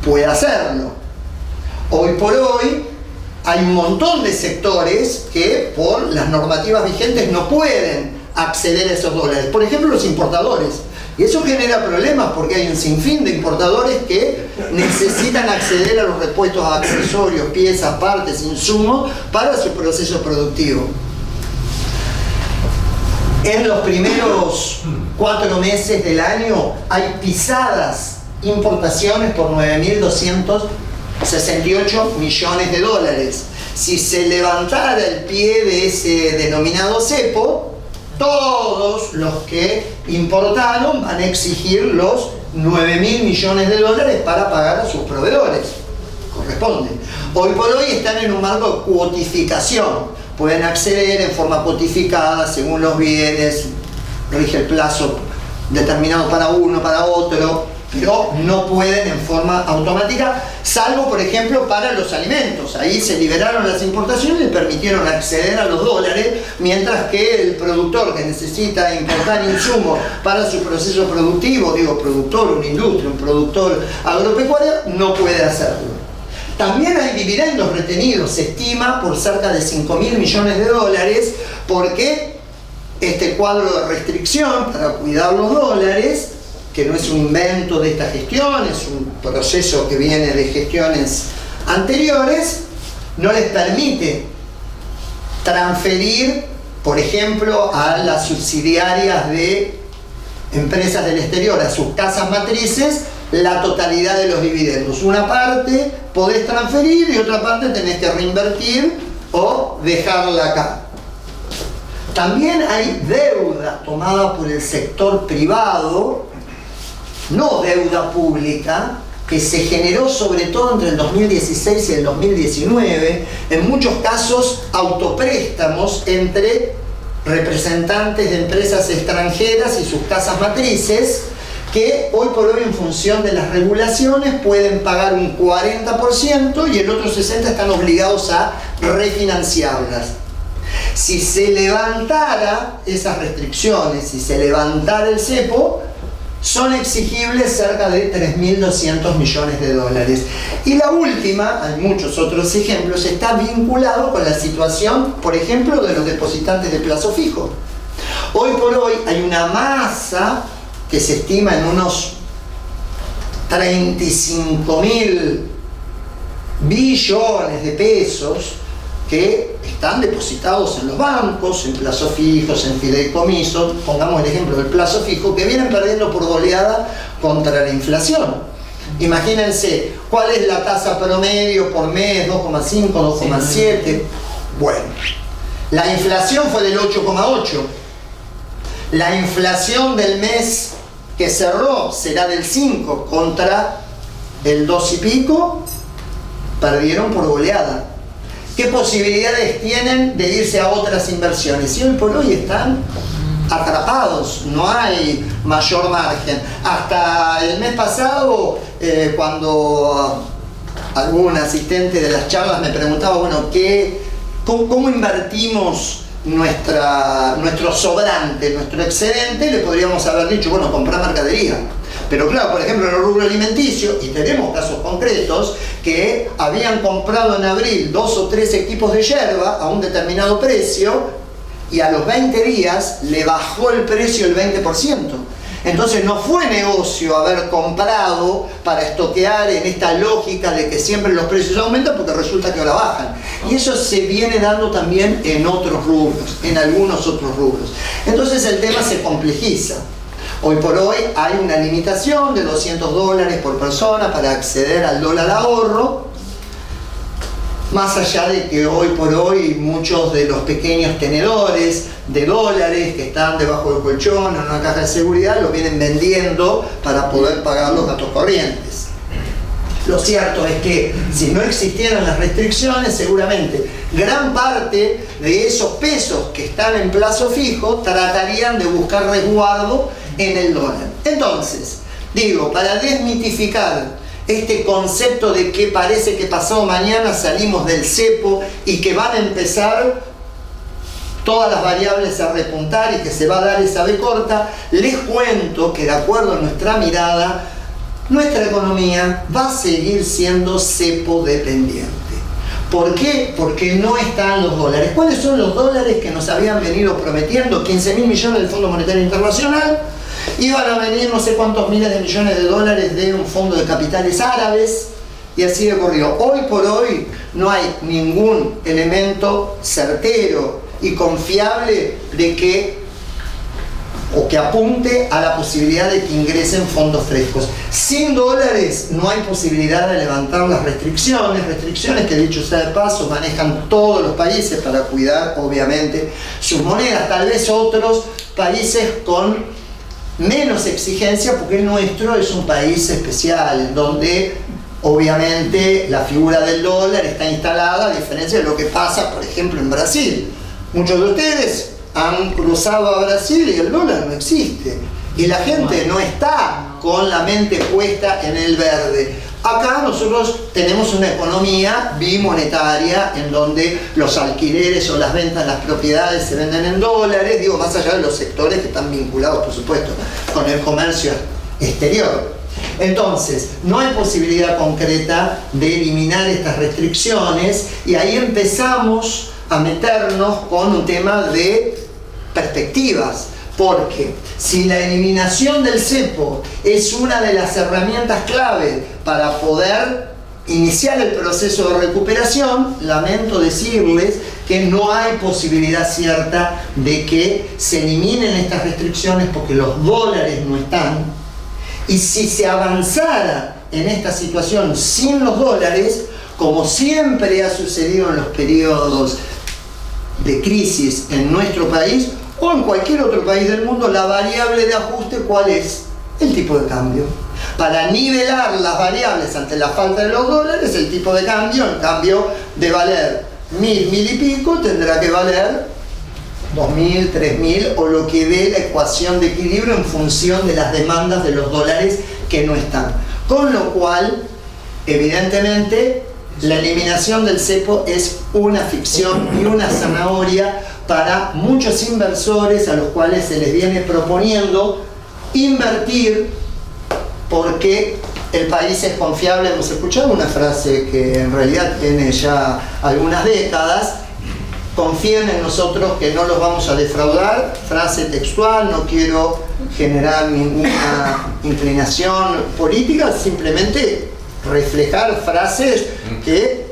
pueda hacerlo. Hoy por hoy hay un montón de sectores que por las normativas vigentes no pueden acceder a esos dólares. Por ejemplo, los importadores. Y eso genera problemas porque hay un sinfín de importadores que necesitan acceder a los repuestos, accesorios, piezas, partes, insumos para su proceso productivo. En los primeros 4 meses del año hay pisadas importaciones por 9.268 millones de dólares. Si se levantara el pie de ese denominado cepo, todos los que importaron van a exigir los 9.000 millones de dólares para pagar a sus proveedores. Corresponde. Hoy por hoy están en un marco de cuotificación. Pueden acceder en forma cuotificada según los bienes, rige el plazo determinado para uno, para otro, pero no pueden en forma automática, salvo por ejemplo para los alimentos. Ahí se liberaron las importaciones y permitieron acceder a los dólares, mientras que el productor que necesita importar insumos para su proceso productivo, digo productor, una industria, un productor agropecuario, no puede hacerlo. También hay dividendos retenidos, se estima por cerca de 5.000 millones de dólares, porque este cuadro de restricción para cuidar los dólares, que no es un invento de esta gestión, es un proceso que viene de gestiones anteriores, no les permite transferir, por ejemplo, a las subsidiarias de empresas del exterior, a sus casas matrices, la totalidad de los dividendos. Una parte podés transferir y otra parte tenés que reinvertir o dejarla acá. También hay deuda tomada por el sector privado, no deuda pública, que se generó sobre todo entre el 2016 y el 2019, en muchos casos autopréstamos entre representantes de empresas extranjeras y sus casas matrices, que hoy por hoy en función de las regulaciones pueden pagar un 40% y el otro 60% están obligados a refinanciarlas. Si se levantara esas restricciones, si se levantara el cepo, son exigibles cerca de 3.200 millones de dólares. Y la última, hay muchos otros ejemplos, está vinculado con la situación, por ejemplo, de los depositantes de plazo fijo. Hoy por hoy hay una masa que se estima en unos 35.000 billones de pesos que están depositados en los bancos, en plazos fijos, en fideicomisos. Pongamos el ejemplo del plazo fijo, que vienen perdiendo por goleada contra la inflación. Imagínense, ¿cuál es la tasa promedio por mes? 2,5, 2,7. Bueno, la inflación fue del 8,8. La inflación del mes que cerró será del 5 contra el 2 y pico. Perdieron por goleada. ¿Qué posibilidades tienen de irse a otras inversiones? Y hoy por hoy están atrapados, no hay mayor margen. Hasta el mes pasado, cuando algún asistente de las charlas me preguntaba, bueno, ¿cómo invertimos nuestro sobrante, nuestro excedente? Le podríamos haber dicho, bueno, comprar mercadería. Pero claro, por ejemplo, en el rubro alimenticio, y tenemos casos concretos, que habían comprado en abril 2 o 3 equipos de yerba a un determinado precio y a los 20 días le bajó el precio el 20%. Entonces no fue negocio haber comprado para estoquear en esta lógica de que siempre los precios aumentan porque resulta que ahora bajan. Y eso se viene dando también en otros rubros, en algunos otros rubros. Entonces el tema se complejiza. Hoy por hoy hay una limitación de $200 por persona para acceder al dólar ahorro. Más allá de que hoy por hoy muchos de los pequeños tenedores de dólares que están debajo del colchón en una caja de seguridad los vienen vendiendo para poder pagar los gastos corrientes. Lo cierto es que si no existieran las restricciones, seguramente gran parte de esos pesos que están en plazo fijo tratarían de buscar resguardo en el dólar. Entonces, digo, para desmitificar este concepto de que parece que pasado mañana salimos del cepo y que van a empezar todas las variables a repuntar y que se va a dar esa B corta, les cuento que de acuerdo a nuestra mirada, nuestra economía va a seguir siendo cepo dependiente. ¿Por qué? Porque no están los dólares. ¿Cuáles son los dólares que nos habían venido prometiendo? 15.000 millones del Fondo Monetario Internacional. Iban a venir no sé cuántos miles de millones de dólares de un fondo de capitales árabes y así ocurrió. Hoy por hoy no hay ningún elemento certero y confiable de que apunte a la posibilidad de que ingresen fondos frescos. Sin dólares no hay posibilidad de levantar las restricciones que dicho sea de paso manejan todos los países para cuidar obviamente sus monedas, tal vez otros países con menos exigencia porque el nuestro es un país especial donde obviamente la figura del dólar está instalada a diferencia de lo que pasa por ejemplo en Brasil. Muchos de ustedes han cruzado a Brasil y el dólar no existe y la gente no está con la mente puesta en el verde. Acá nosotros tenemos una economía bimonetaria en donde los alquileres o las ventas de las propiedades se venden en dólares, digo, más allá de los sectores que están vinculados, por supuesto, con el comercio exterior. Entonces, no hay posibilidad concreta de eliminar estas restricciones y ahí empezamos a meternos con un tema de perspectivas. Porque si la eliminación del cepo es una de las herramientas clave para poder iniciar el proceso de recuperación, lamento decirles que no hay posibilidad cierta de que se eliminen estas restricciones porque los dólares no están. Y si se avanzara en esta situación sin los dólares, como siempre ha sucedido en los periodos de crisis en nuestro país, o en cualquier otro país del mundo, la variable de ajuste, ¿cuál es? El tipo de cambio. Para nivelar las variables ante la falta de los dólares, el tipo de cambio, en cambio de valer 1.000, 1.000 y pico, tendrá que valer 2.000, 3.000 o lo que dé la ecuación de equilibrio en función de las demandas de los dólares que no están. Con lo cual, evidentemente, la eliminación del cepo es una ficción y una zanahoria para muchos inversores a los cuales se les viene proponiendo invertir porque el país es confiable. Hemos escuchado una frase que en realidad tiene ya algunas décadas: confíen en nosotros que no los vamos a defraudar. Frase textual, no quiero generar ninguna inclinación política, simplemente reflejar frases que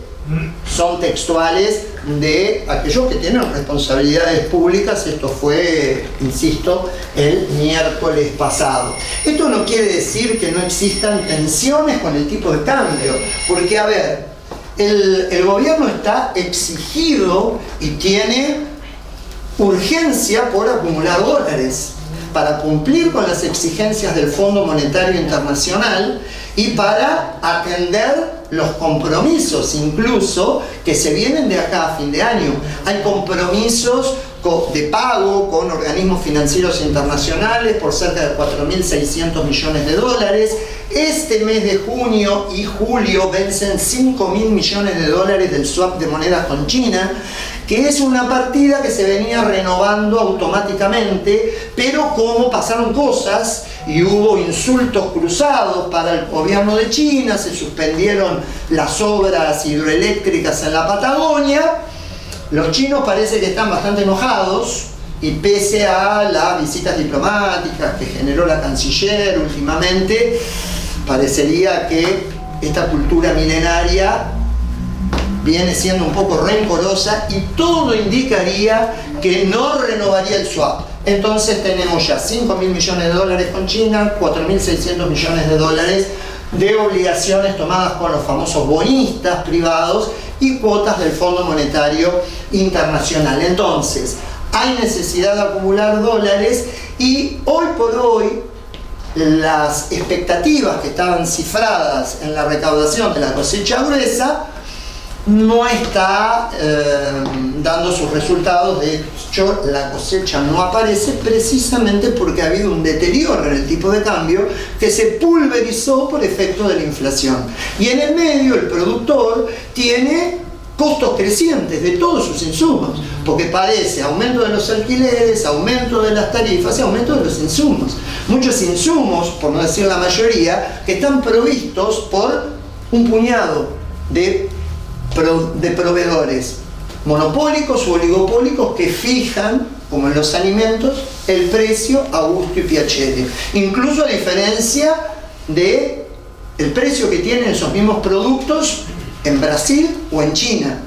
son textuales de aquellos que tienen responsabilidades públicas. Esto fue, insisto, el miércoles pasado. Esto no quiere decir que no existan tensiones con el tipo de cambio, porque a ver, el gobierno está exigido y tiene urgencia por acumular dólares para cumplir con las exigencias del Fondo Monetario Internacional y para atender los compromisos incluso que se vienen de acá a fin de año. Hay compromisos de pago con organismos financieros internacionales por cerca de 4.600 millones de dólares. Este mes de junio y julio vencen 5.000 millones de dólares del swap de monedas con China, que es una partida que se venía renovando automáticamente, pero como pasaron cosas y hubo insultos cruzados para el gobierno de China, se suspendieron las obras hidroeléctricas en la Patagonia, los chinos parece que están bastante enojados y pese a las visitas diplomáticas que generó la canciller últimamente, parecería que esta cultura milenaria viene siendo un poco rencorosa y todo indicaría que no renovaría el swap. Entonces tenemos ya 5.000 millones de dólares con China, 4.600 millones de dólares de obligaciones tomadas con los famosos bonistas privados y cuotas del Fondo Monetario Internacional. Entonces, hay necesidad de acumular dólares y hoy por hoy las expectativas que estaban cifradas en la recaudación de la cosecha gruesa no está dando sus resultados. De hecho, la cosecha no aparece precisamente porque ha habido un deterioro en el tipo de cambio que se pulverizó por efecto de la inflación. Y en el medio el productor tiene costos crecientes de todos sus insumos, porque padece aumento de los alquileres, aumento de las tarifas y aumento de los insumos. Muchos insumos, por no decir la mayoría, que están provistos por un puñado de proveedores monopólicos u oligopólicos que fijan, como en los alimentos, el precio a gusto y piacere, incluso a diferencia de el precio que tienen esos mismos productos en Brasil o en China.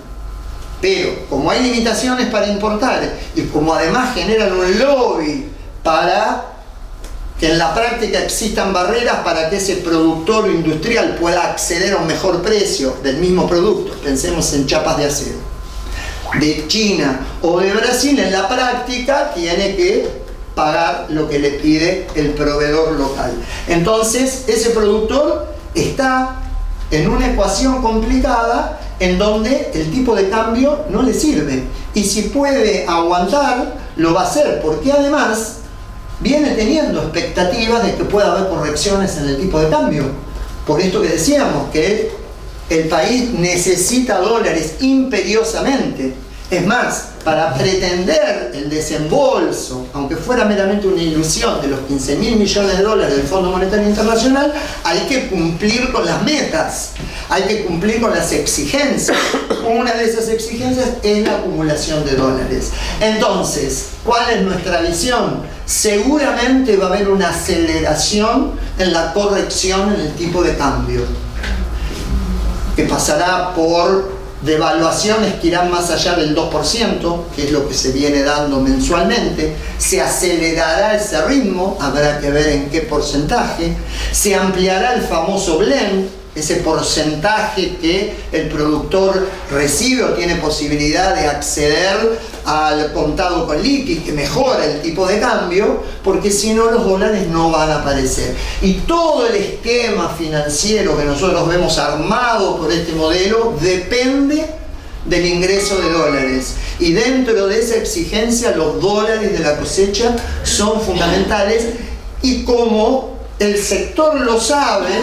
Pero como hay limitaciones para importar y como además generan un lobby para que en la práctica existan barreras para que ese productor industrial pueda acceder a un mejor precio del mismo producto, pensemos en chapas de acero, de China o de Brasil, en la práctica tiene que pagar lo que le pide el proveedor local. Entonces ese productor está en una ecuación complicada en donde el tipo de cambio no le sirve, y si puede aguantar lo va a hacer, porque además viene teniendo expectativas de que pueda haber correcciones en el tipo de cambio. Por esto que decíamos, que el país necesita dólares imperiosamente. Es más, para pretender el desembolso, aunque fuera meramente una ilusión, de los 15.000 millones de dólares del Fondo Monetario Internacional, hay que cumplir con las metas, hay que cumplir con las exigencias. Una de esas exigencias es la acumulación de dólares. Entonces, ¿cuál es nuestra visión? Seguramente va a haber una aceleración en la corrección en el tipo de cambio, que pasará por devaluaciones que irán más allá del 2%, que es lo que se viene dando mensualmente. Se acelerará ese ritmo, habrá que ver en qué porcentaje. Se ampliará el famoso blend, ese porcentaje que el productor recibe o tiene posibilidad de acceder al contado con liqui, que mejora el tipo de cambio, porque si no los dólares no van a aparecer. Y todo el esquema financiero que nosotros vemos armado por este modelo depende del ingreso de dólares, y dentro de esa exigencia los dólares de la cosecha son fundamentales, y como el sector lo sabe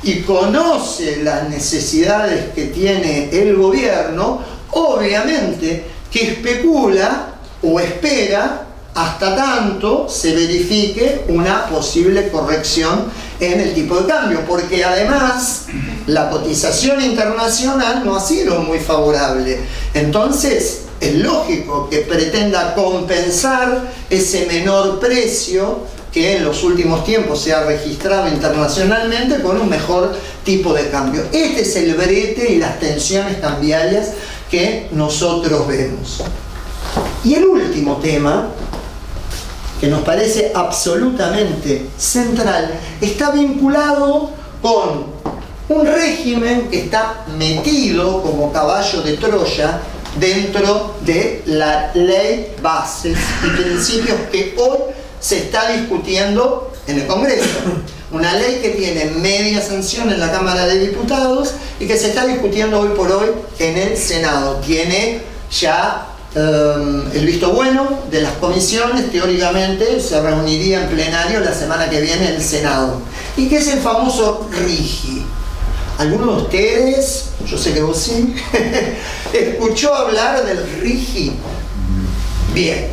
y conoce las necesidades que tiene el gobierno, obviamente que especula o espera hasta tanto se verifique una posible corrección en el tipo de cambio, porque además la cotización internacional no ha sido muy favorable. Entonces es lógico que pretenda compensar ese menor precio que en los últimos tiempos se ha registrado internacionalmente con un mejor tipo de cambio. Este es el brete y las tensiones cambiarias que nosotros vemos. Y el último tema, que nos parece absolutamente central, está vinculado con un régimen que está metido como caballo de Troya dentro de la ley bases y principios que hoy se está discutiendo en el Congreso. Una ley que tiene media sanción en la Cámara de Diputados y que se está discutiendo hoy por hoy en el Senado. Tiene ya el visto bueno de las comisiones. Teóricamente se reuniría en plenario la semana que viene el Senado. ¿Y qué es el famoso RIGI? ¿Alguno de ustedes, yo sé que vos sí, escuchó hablar del RIGI? Bien,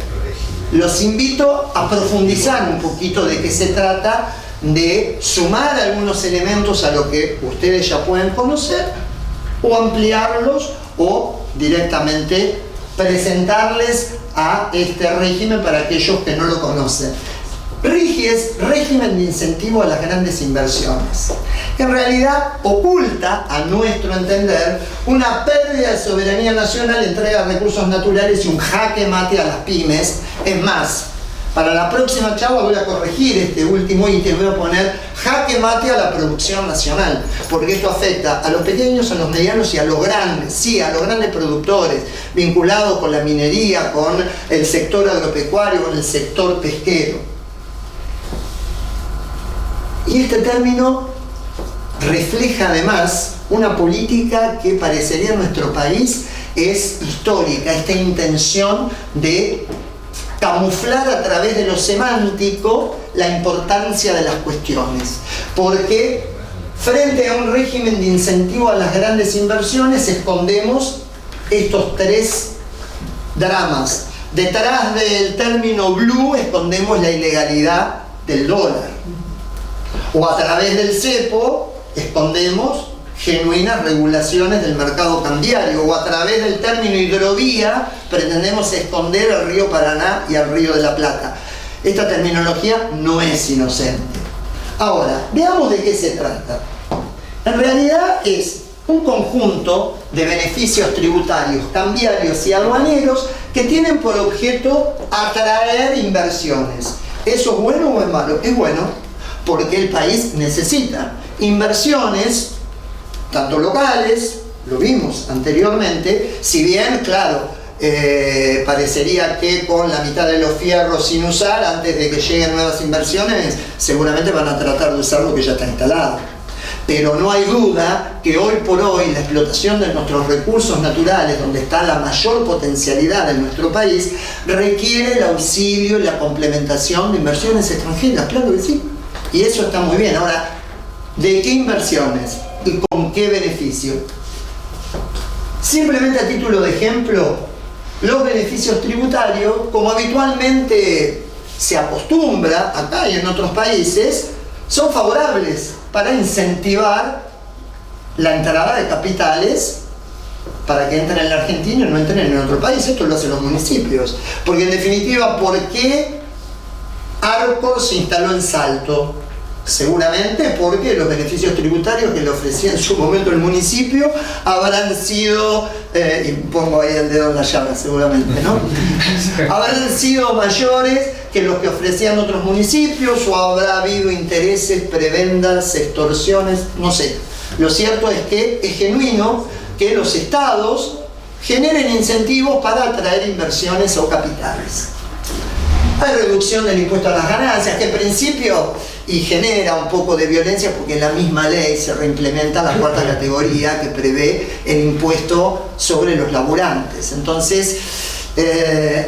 los invito a profundizar un poquito de qué se trata, de sumar algunos elementos a lo que ustedes ya pueden conocer, o ampliarlos, o directamente presentarles a este régimen para aquellos que no lo conocen. RIGI es régimen de incentivo a las grandes inversiones. En realidad oculta, a nuestro entender, una pérdida de soberanía nacional, entrega de recursos naturales y un jaque mate a las pymes. Es más, para la próxima charla voy a corregir este último ítem, voy a poner jaque mate a la producción nacional, porque esto afecta a los pequeños, a los medianos y a los grandes, sí, a los grandes productores, vinculados con la minería, con el sector agropecuario, con el sector pesquero. Y este término refleja además una política que parecería en nuestro país es histórica, esta intención de camuflar a través de lo semántico la importancia de las cuestiones. Porque frente a un régimen de incentivo a las grandes inversiones escondemos estos tres dramas. Detrás del término blue escondemos la ilegalidad del dólar. O a través del cepo escondemos genuinas regulaciones del mercado cambiario, o a través del término hidrovía pretendemos esconder el río Paraná y el río de la Plata. Esta terminología no es inocente. Ahora, veamos de qué se trata. En realidad es un conjunto de beneficios tributarios, cambiarios y aduaneros que tienen por objeto atraer inversiones. ¿Eso es bueno o es malo? Es bueno, porque el país necesita inversiones, tanto locales, lo vimos anteriormente, si bien, claro, parecería que con la mitad de los fierros sin usar, antes de que lleguen nuevas inversiones, seguramente van a tratar de usar lo que ya está instalado. Pero no hay duda que hoy por hoy la explotación de nuestros recursos naturales, donde está la mayor potencialidad de nuestro país, requiere el auxilio y la complementación de inversiones extranjeras, claro que sí. Y eso está muy bien. Ahora, ¿de qué inversiones y con qué beneficio? Simplemente a título de ejemplo, los beneficios tributarios, como habitualmente se acostumbra acá y en otros países, son favorables para incentivar la entrada de capitales para que entren en la Argentina y no entren en otro país. Esto lo hacen los municipios. Porque en definitiva, ¿por qué Arcor se instaló en Salto? Seguramente porque los beneficios tributarios que le ofrecía en su momento el municipio habrán sido, y pongo ahí el dedo en la llaga seguramente, ¿no? Habrán sido mayores que los que ofrecían otros municipios, o habrá habido intereses, prebendas, extorsiones, no sé. Lo cierto es que es genuino que los estados generen incentivos para atraer inversiones o capitales. Hay reducción del impuesto a las ganancias, que en principio y genera un poco de violencia porque en la misma ley se reimplementa la cuarta categoría que prevé el impuesto sobre los laburantes. Entonces,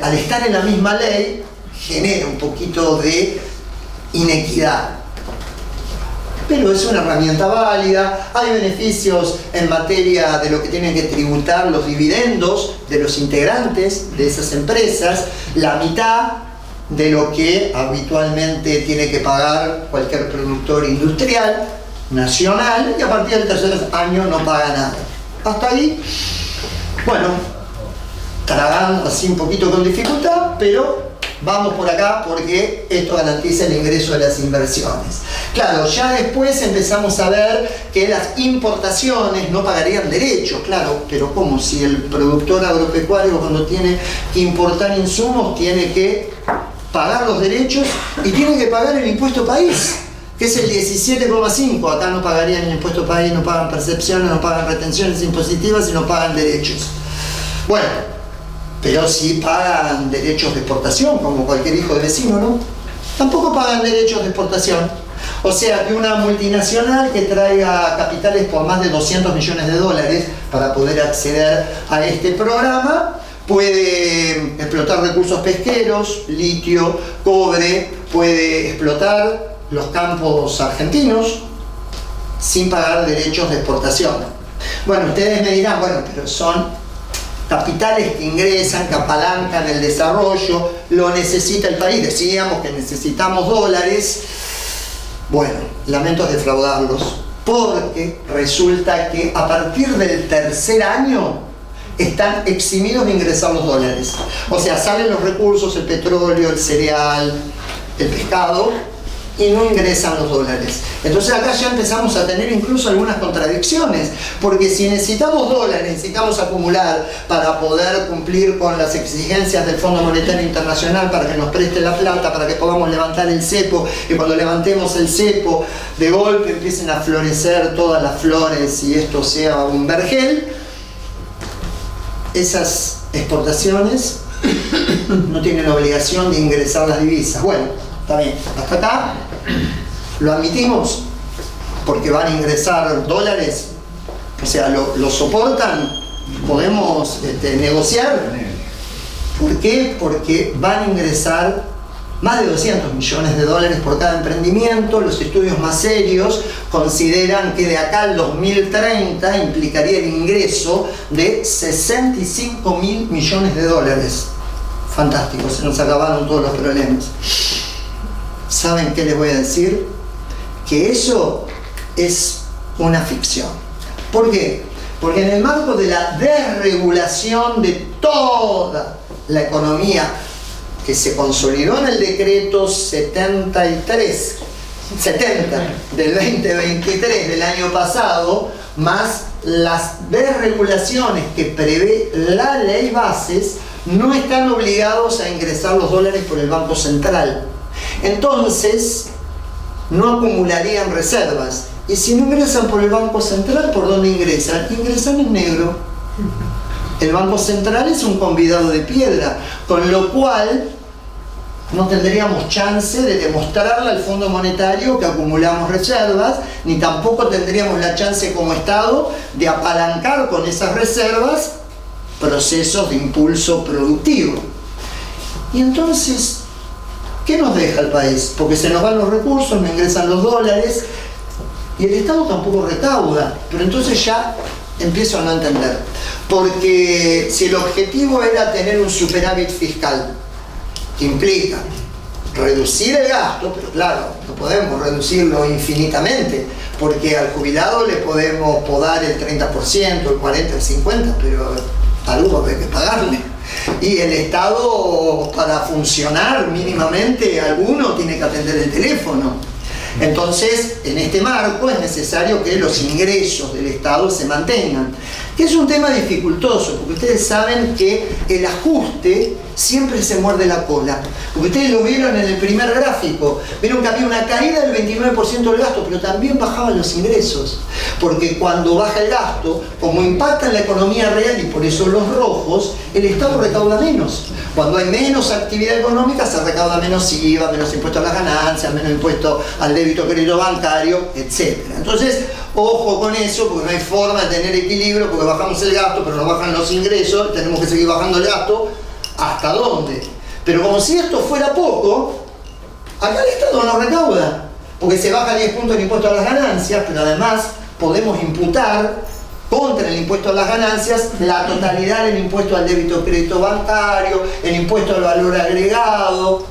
al estar en la misma ley, genera un poquito de inequidad. Pero es una herramienta válida. Hay beneficios en materia de lo que tienen que tributar los dividendos de los integrantes de esas empresas, la mitad de lo que habitualmente tiene que pagar cualquier productor industrial nacional, y a partir del tercer año no paga nada. Hasta ahí, bueno, tragando así un poquito con dificultad, pero vamos por acá porque esto garantiza el ingreso de las inversiones. Claro, ya después empezamos a ver que las importaciones no pagarían derechos, claro, pero ¿cómo? Si el productor agropecuario, cuando tiene que importar insumos, tiene que pagar los derechos y tiene que pagar el impuesto país, que es el 17,5. Acá no pagarían el impuesto país, no pagan percepciones, no pagan retenciones impositivas y no pagan derechos. Bueno, pero sí pagan derechos de exportación, como cualquier hijo de vecino, ¿no? Tampoco pagan derechos de exportación. O sea que una multinacional que traiga capitales por más de 200 millones de dólares para poder acceder a este programa, puede explotar recursos pesqueros, litio, cobre, puede explotar los campos argentinos sin pagar derechos de exportación. Bueno, ustedes me dirán, bueno, pero son capitales que ingresan, que apalancan el desarrollo, lo necesita el país, decíamos que necesitamos dólares. Bueno, lamento defraudarlos, porque resulta que a partir del tercer año están eximidos de ingresar los dólares. O sea, salen los recursos, el petróleo, el cereal, el pescado, y no ingresan los dólares. Entonces acá ya empezamos a tener incluso algunas contradicciones, porque si necesitamos dólares, necesitamos acumular para poder cumplir con las exigencias del Fondo Monetario Internacional para que nos preste la plata, para que podamos levantar el cepo, y cuando levantemos el cepo, de golpe empiecen a florecer todas las flores y esto sea un vergel, esas exportaciones no tienen obligación de ingresar las divisas. Bueno, está bien, hasta acá lo admitimos porque van a ingresar dólares, o sea, lo soportan, podemos negociar. ¿Por qué? Porque van a ingresar más de 200 millones de dólares por cada emprendimiento. Los estudios más serios consideran que de acá al 2030 implicaría el ingreso de 65 mil millones de dólares. Fantástico, se nos acabaron todos los problemas. ¿Saben qué les voy a decir? Que eso es una ficción. ¿Por qué? Porque en el marco de la desregulación de toda la economía que se consolidó en el decreto 70 del 2023 del año pasado, más las desregulaciones que prevé la ley bases, no están obligados a ingresar los dólares por el Banco Central. Entonces, no acumularían reservas. Y si no ingresan por el Banco Central, ¿por dónde ingresan? Ingresan en negro. El Banco Central es un convidado de piedra, con lo cual no tendríamos chance de demostrarle al Fondo Monetario que acumulamos reservas, ni tampoco tendríamos la chance como Estado de apalancar con esas reservas procesos de impulso productivo. Y entonces, ¿qué nos deja el país? Porque se nos van los recursos, no ingresan los dólares, y el Estado tampoco recauda. Pero entonces ya empiezo a no entender. Porque si el objetivo era tener un superávit fiscal, que implica reducir el gasto, pero claro, no podemos reducirlo infinitamente, porque al jubilado le podemos podar el 30%, el 40%, el 50%, pero algo hay que pagarle. Y el Estado, para funcionar mínimamente, alguno tiene que atender el teléfono. Entonces, en este marco es necesario que los ingresos del Estado se mantengan, que es un tema dificultoso, porque ustedes saben que el ajuste siempre se muerde la cola. Porque ustedes lo vieron en el primer gráfico, vieron que había una caída del 29% del gasto, pero también bajaban los ingresos. Porque cuando baja el gasto, como impacta en la economía real y por eso los rojos, el Estado recauda menos. Cuando hay menos actividad económica, se recauda menos IVA, menos impuesto a las ganancias, menos impuesto al débito crédito bancario, etc. Entonces, ojo con eso, porque no hay forma de tener equilibrio, porque bajamos el gasto, pero no bajan los ingresos, tenemos que seguir bajando el gasto. ¿Hasta dónde? Pero como si esto fuera poco, acá el Estado no recauda, porque se baja 10 puntos el impuesto a las ganancias, pero además podemos imputar contra el impuesto a las ganancias la totalidad del impuesto al débito crédito bancario, el impuesto al valor agregado.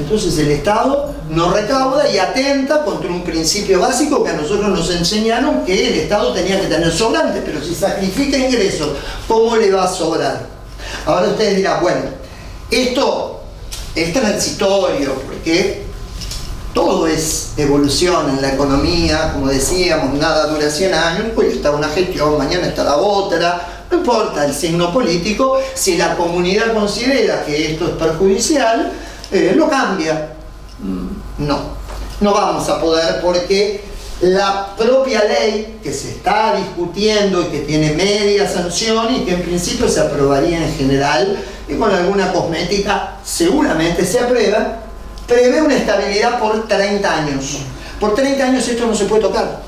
Entonces el Estado no recauda y atenta contra un principio básico que a nosotros nos enseñaron, que el Estado tenía que tener sobrante, pero si sacrifica ingresos, ¿cómo le va a sobrar? Ahora ustedes dirán, bueno, esto es transitorio, porque todo es evolución en la economía, como decíamos, nada dura 100 años, hoy está una gestión, mañana está la otra, no importa el signo político, si la comunidad considera que esto es perjudicial, lo cambia. No vamos a poder, porque la propia ley que se está discutiendo y que tiene media sanción y que en principio se aprobaría en general y con alguna cosmética seguramente se aprueba, prevé una estabilidad por 30 años. Por 30 años esto no se puede tocar,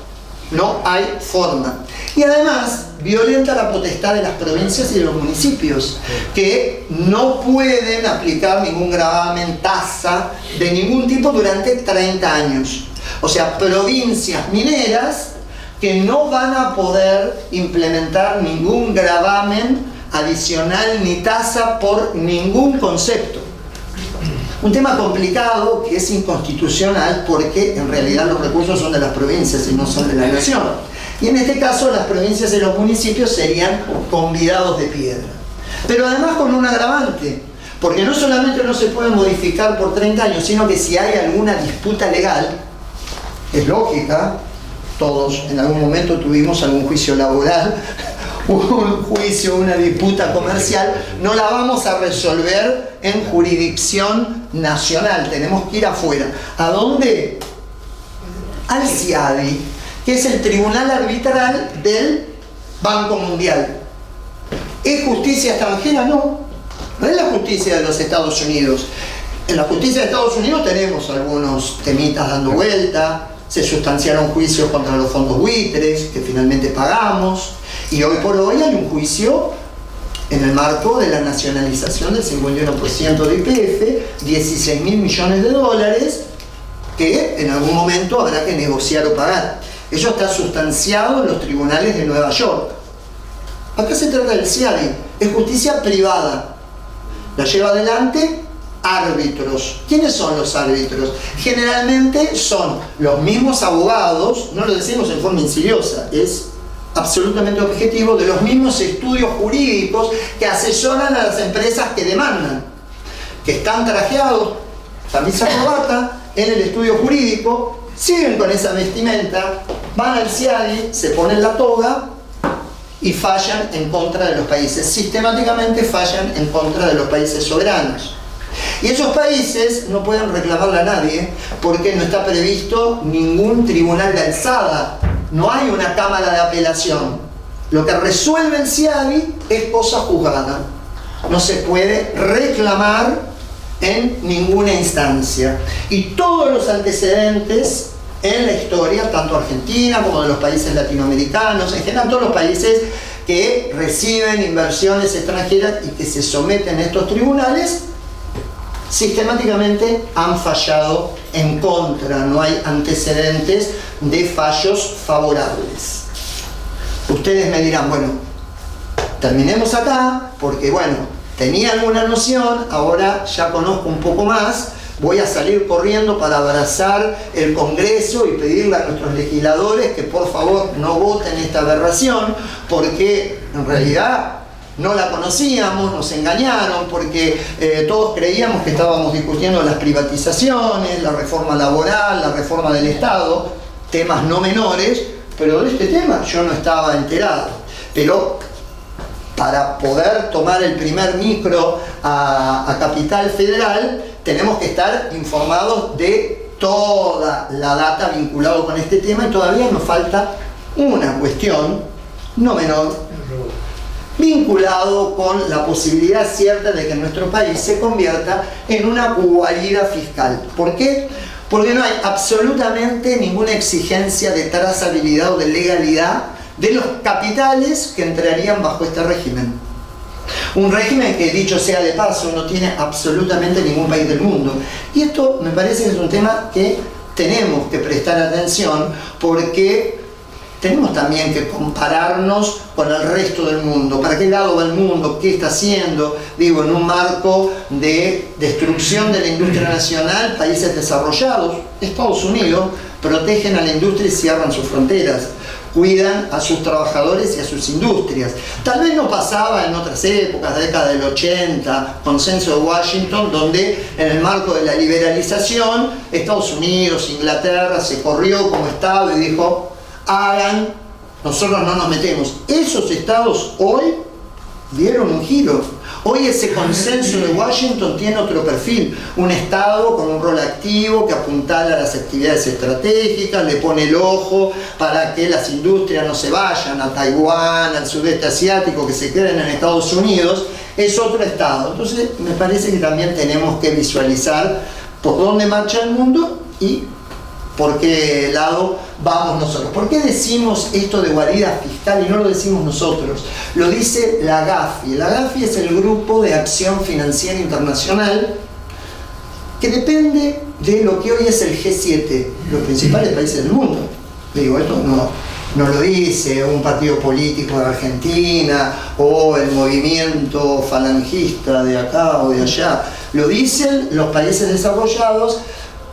no hay forma. Y además violenta la potestad de las provincias y de los municipios, que no pueden aplicar ningún gravamen, tasa de ningún tipo durante 30 años. O sea, provincias mineras que no van a poder implementar ningún gravamen adicional ni tasa por ningún concepto. Un tema complicado que es inconstitucional, porque en realidad los recursos son de las provincias y no son de la nación. Y en este caso las provincias y los municipios serían convidados de piedra. Pero además con un agravante, porque no solamente no se puede modificar por 30 años, sino que si hay alguna disputa legal, es lógica, todos en algún momento tuvimos algún juicio laboral, un juicio, una disputa comercial, no la vamos a resolver en jurisdicción nacional, tenemos que ir afuera. ¿A dónde? Al CIADI, que es el tribunal arbitral del Banco Mundial. ¿Es justicia extranjera? No, no es la justicia de los Estados Unidos. En la justicia de Estados Unidos tenemos algunos temitas dando vuelta, se sustanciaron juicios contra los fondos buitres, que finalmente pagamos, y hoy por hoy hay un juicio en el marco de la nacionalización del 51% de YPF, 16.000 millones de dólares, que en algún momento habrá que negociar o pagar. Eso está sustanciado en los tribunales de Nueva York. Acá se trata del CIADI, es justicia privada. La lleva adelante árbitros. ¿Quiénes son los árbitros? Generalmente son los mismos abogados, no lo decimos en forma insidiosa, es absolutamente objetivo, de los mismos estudios jurídicos que asesoran a las empresas que demandan, que están trajeados, camisa corbata, en el estudio jurídico, siguen con esa vestimenta, van al CIADI, se ponen la toga y fallan en contra de los países. Sistemáticamente fallan en contra de los países soberanos. Y esos países no pueden reclamarle a nadie porque no está previsto ningún tribunal de alzada. No hay una cámara de apelación. Lo que resuelve el CIADI es cosa juzgada. No se puede reclamar en ninguna instancia. Y todos los antecedentes en la historia, tanto Argentina como de los países latinoamericanos, en general todos los países que reciben inversiones extranjeras y que se someten a estos tribunales, sistemáticamente han fallado en contra, no hay antecedentes de fallos favorables. Ustedes me dirán, bueno, terminemos acá, porque bueno, tenía alguna noción, ahora ya conozco un poco más, voy a salir corriendo para abrazar el Congreso y pedirle a nuestros legisladores que por favor no voten esta aberración, porque en realidad no la conocíamos, nos engañaron, porque todos creíamos que estábamos discutiendo las privatizaciones, la reforma laboral, la reforma del Estado, temas no menores, pero de este tema yo no estaba enterado. Pero para poder tomar el primer micro a Capital Federal, tenemos que estar informados de toda la data vinculada con este tema, y todavía nos falta una cuestión no menor, vinculado con la posibilidad cierta de que nuestro país se convierta en una guarida fiscal. ¿Por qué? Porque no hay absolutamente ninguna exigencia de trazabilidad o de legalidad de los capitales que entrarían bajo este régimen. Un régimen que, dicho sea de paso, no tiene absolutamente ningún país del mundo. Y esto me parece que es un tema que tenemos que prestar atención, porque tenemos también que compararnos con el resto del mundo. ¿Para qué lado va el mundo? ¿Qué está haciendo? Digo, en un marco de destrucción de la industria nacional, países desarrollados, Estados Unidos, protegen a la industria y cierran sus fronteras, cuidan a sus trabajadores y a sus industrias. Tal vez no pasaba en otras épocas, década del 80, consenso de Washington, donde en el marco de la liberalización, Estados Unidos, Inglaterra, se corrió como Estado y dijo: hagan, nosotros no nos metemos. Esos estados hoy dieron un giro. Hoy ese consenso de Washington tiene otro perfil. Un estado con un rol activo que apuntala a las actividades estratégicas, le pone el ojo para que las industrias no se vayan a Taiwán, al sudeste asiático, que se queden en Estados Unidos. Es otro estado. Entonces me parece que también tenemos que visualizar por dónde marcha el mundo y por qué lado vamos nosotros. ¿Por qué decimos esto de guarida fiscal y no lo decimos nosotros? Lo dice la GAFI. La GAFI es el Grupo de Acción Financiera Internacional, que depende de lo que hoy es el G7, los principales países del mundo. Digo, esto no lo dice un partido político de Argentina o el movimiento falangista de acá o de allá. Lo dicen los países desarrollados.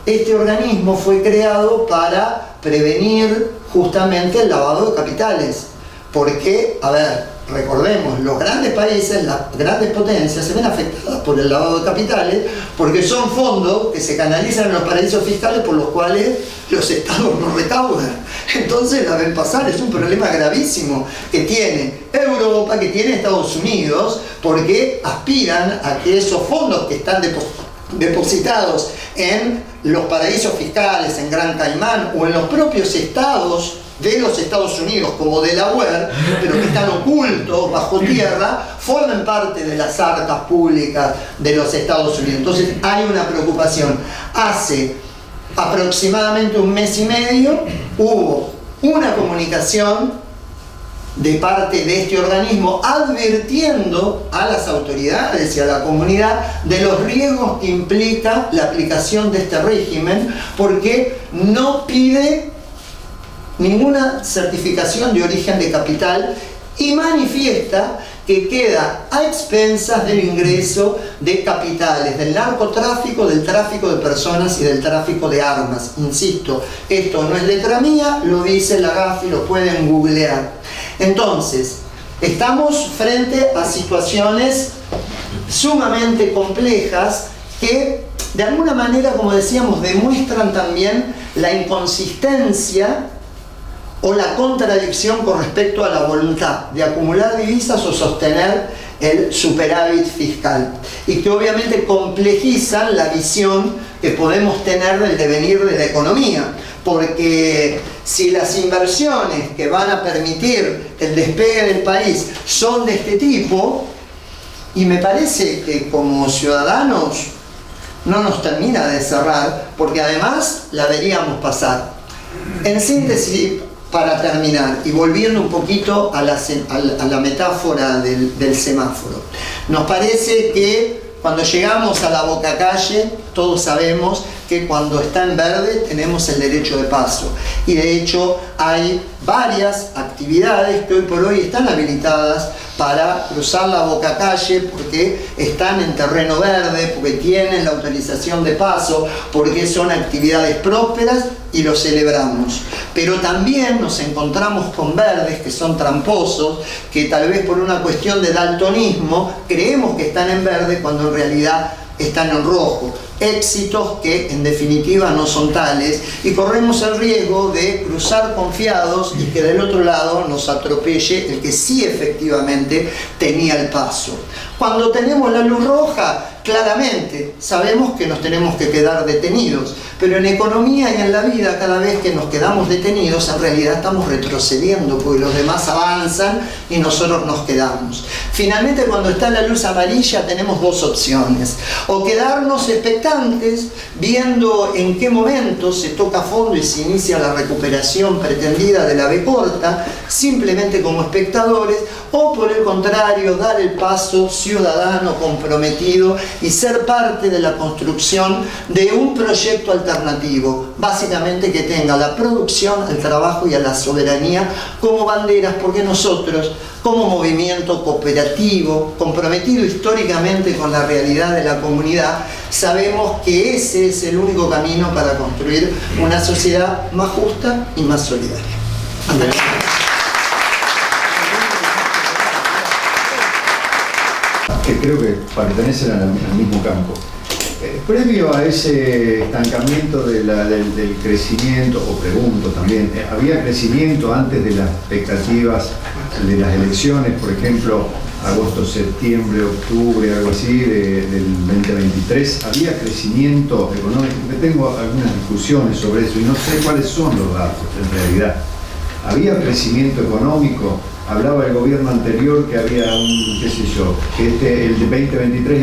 Este organismo fue creado para prevenir, justamente el lavado de capitales. Porque, a ver, recordemos, los grandes países, las grandes potencias se ven afectadas por el lavado de capitales porque son fondos que se canalizan en los paraísos fiscales por los cuales los estados no recaudan. Entonces la ven pasar, es un problema gravísimo que tiene Europa, que tiene Estados Unidos, porque aspiran a que esos fondos que están depositados en los paraísos fiscales, en Gran Caimán o en los propios estados de los Estados Unidos, como Delaware, pero que están ocultos bajo tierra, forman parte de las arcas públicas de los Estados Unidos. Entonces hay una preocupación. Hace aproximadamente un mes y medio hubo una comunicación de parte de este organismo advirtiendo a las autoridades y a la comunidad de los riesgos que implica la aplicación de este régimen, porque no pide ninguna certificación de origen de capital y manifiesta que queda a expensas del ingreso de capitales, del narcotráfico, del tráfico de personas y del tráfico de armas. Insisto, esto no es letra mía, lo dice la Gafi, lo pueden googlear. Entonces, estamos frente a situaciones sumamente complejas que de alguna manera, como decíamos, demuestran también la inconsistencia o la contradicción con respecto a la voluntad de acumular divisas o sostener el superávit fiscal, y que obviamente complejizan la visión que podemos tener del devenir de la economía, porque si las inversiones que van a permitir el despegue del país son de este tipo, y me parece que como ciudadanos no nos termina de cerrar, porque además la veríamos pasar. En síntesis, para terminar, y volviendo un poquito a la metáfora del semáforo, nos parece que cuando llegamos a la bocacalle, todos sabemos que cuando está en verde tenemos el derecho de paso, y de hecho hay varias actividades que hoy por hoy están habilitadas para cruzar la bocacalle porque están en terreno verde, porque tienen la autorización de paso, porque son actividades prósperas y lo celebramos. Pero también nos encontramos con verdes que son tramposos, que tal vez por una cuestión de daltonismo creemos que están en verde cuando en realidad están en rojo. Éxitos que en definitiva no son tales, y corremos el riesgo de cruzar confiados y que del otro lado nos atropelle el que sí efectivamente tenía el paso. Cuando tenemos la luz roja, claramente sabemos que nos tenemos que quedar detenidos, pero en economía y en la vida, cada vez que nos quedamos detenidos, en realidad estamos retrocediendo, porque los demás avanzan y nosotros nos quedamos. Finalmente, cuando está la luz amarilla, tenemos dos opciones: o quedarnos expectantes, viendo en qué momento se toca fondo y se inicia la recuperación pretendida de la B corta, simplemente como espectadores, o por el contrario, dar el paso ciudadano comprometido y ser parte de la construcción de un proyecto alternativo, básicamente que tenga la producción, el trabajo y a la soberanía como banderas, porque nosotros, como movimiento cooperativo, comprometido históricamente con la realidad de la comunidad, sabemos que ese es el único camino para construir una sociedad más justa y más solidaria.
Que creo que pertenecen al mismo campo. Previo a ese estancamiento del crecimiento, o pregunto también, ¿había crecimiento antes de las expectativas de las elecciones, por ejemplo, agosto, septiembre, octubre, algo así, del 2023? ¿Había crecimiento económico? Tengo algunas discusiones sobre eso y no sé cuáles son los datos en realidad. ¿Había crecimiento económico? Hablaba el gobierno anterior que había un, qué sé yo, que el de 2023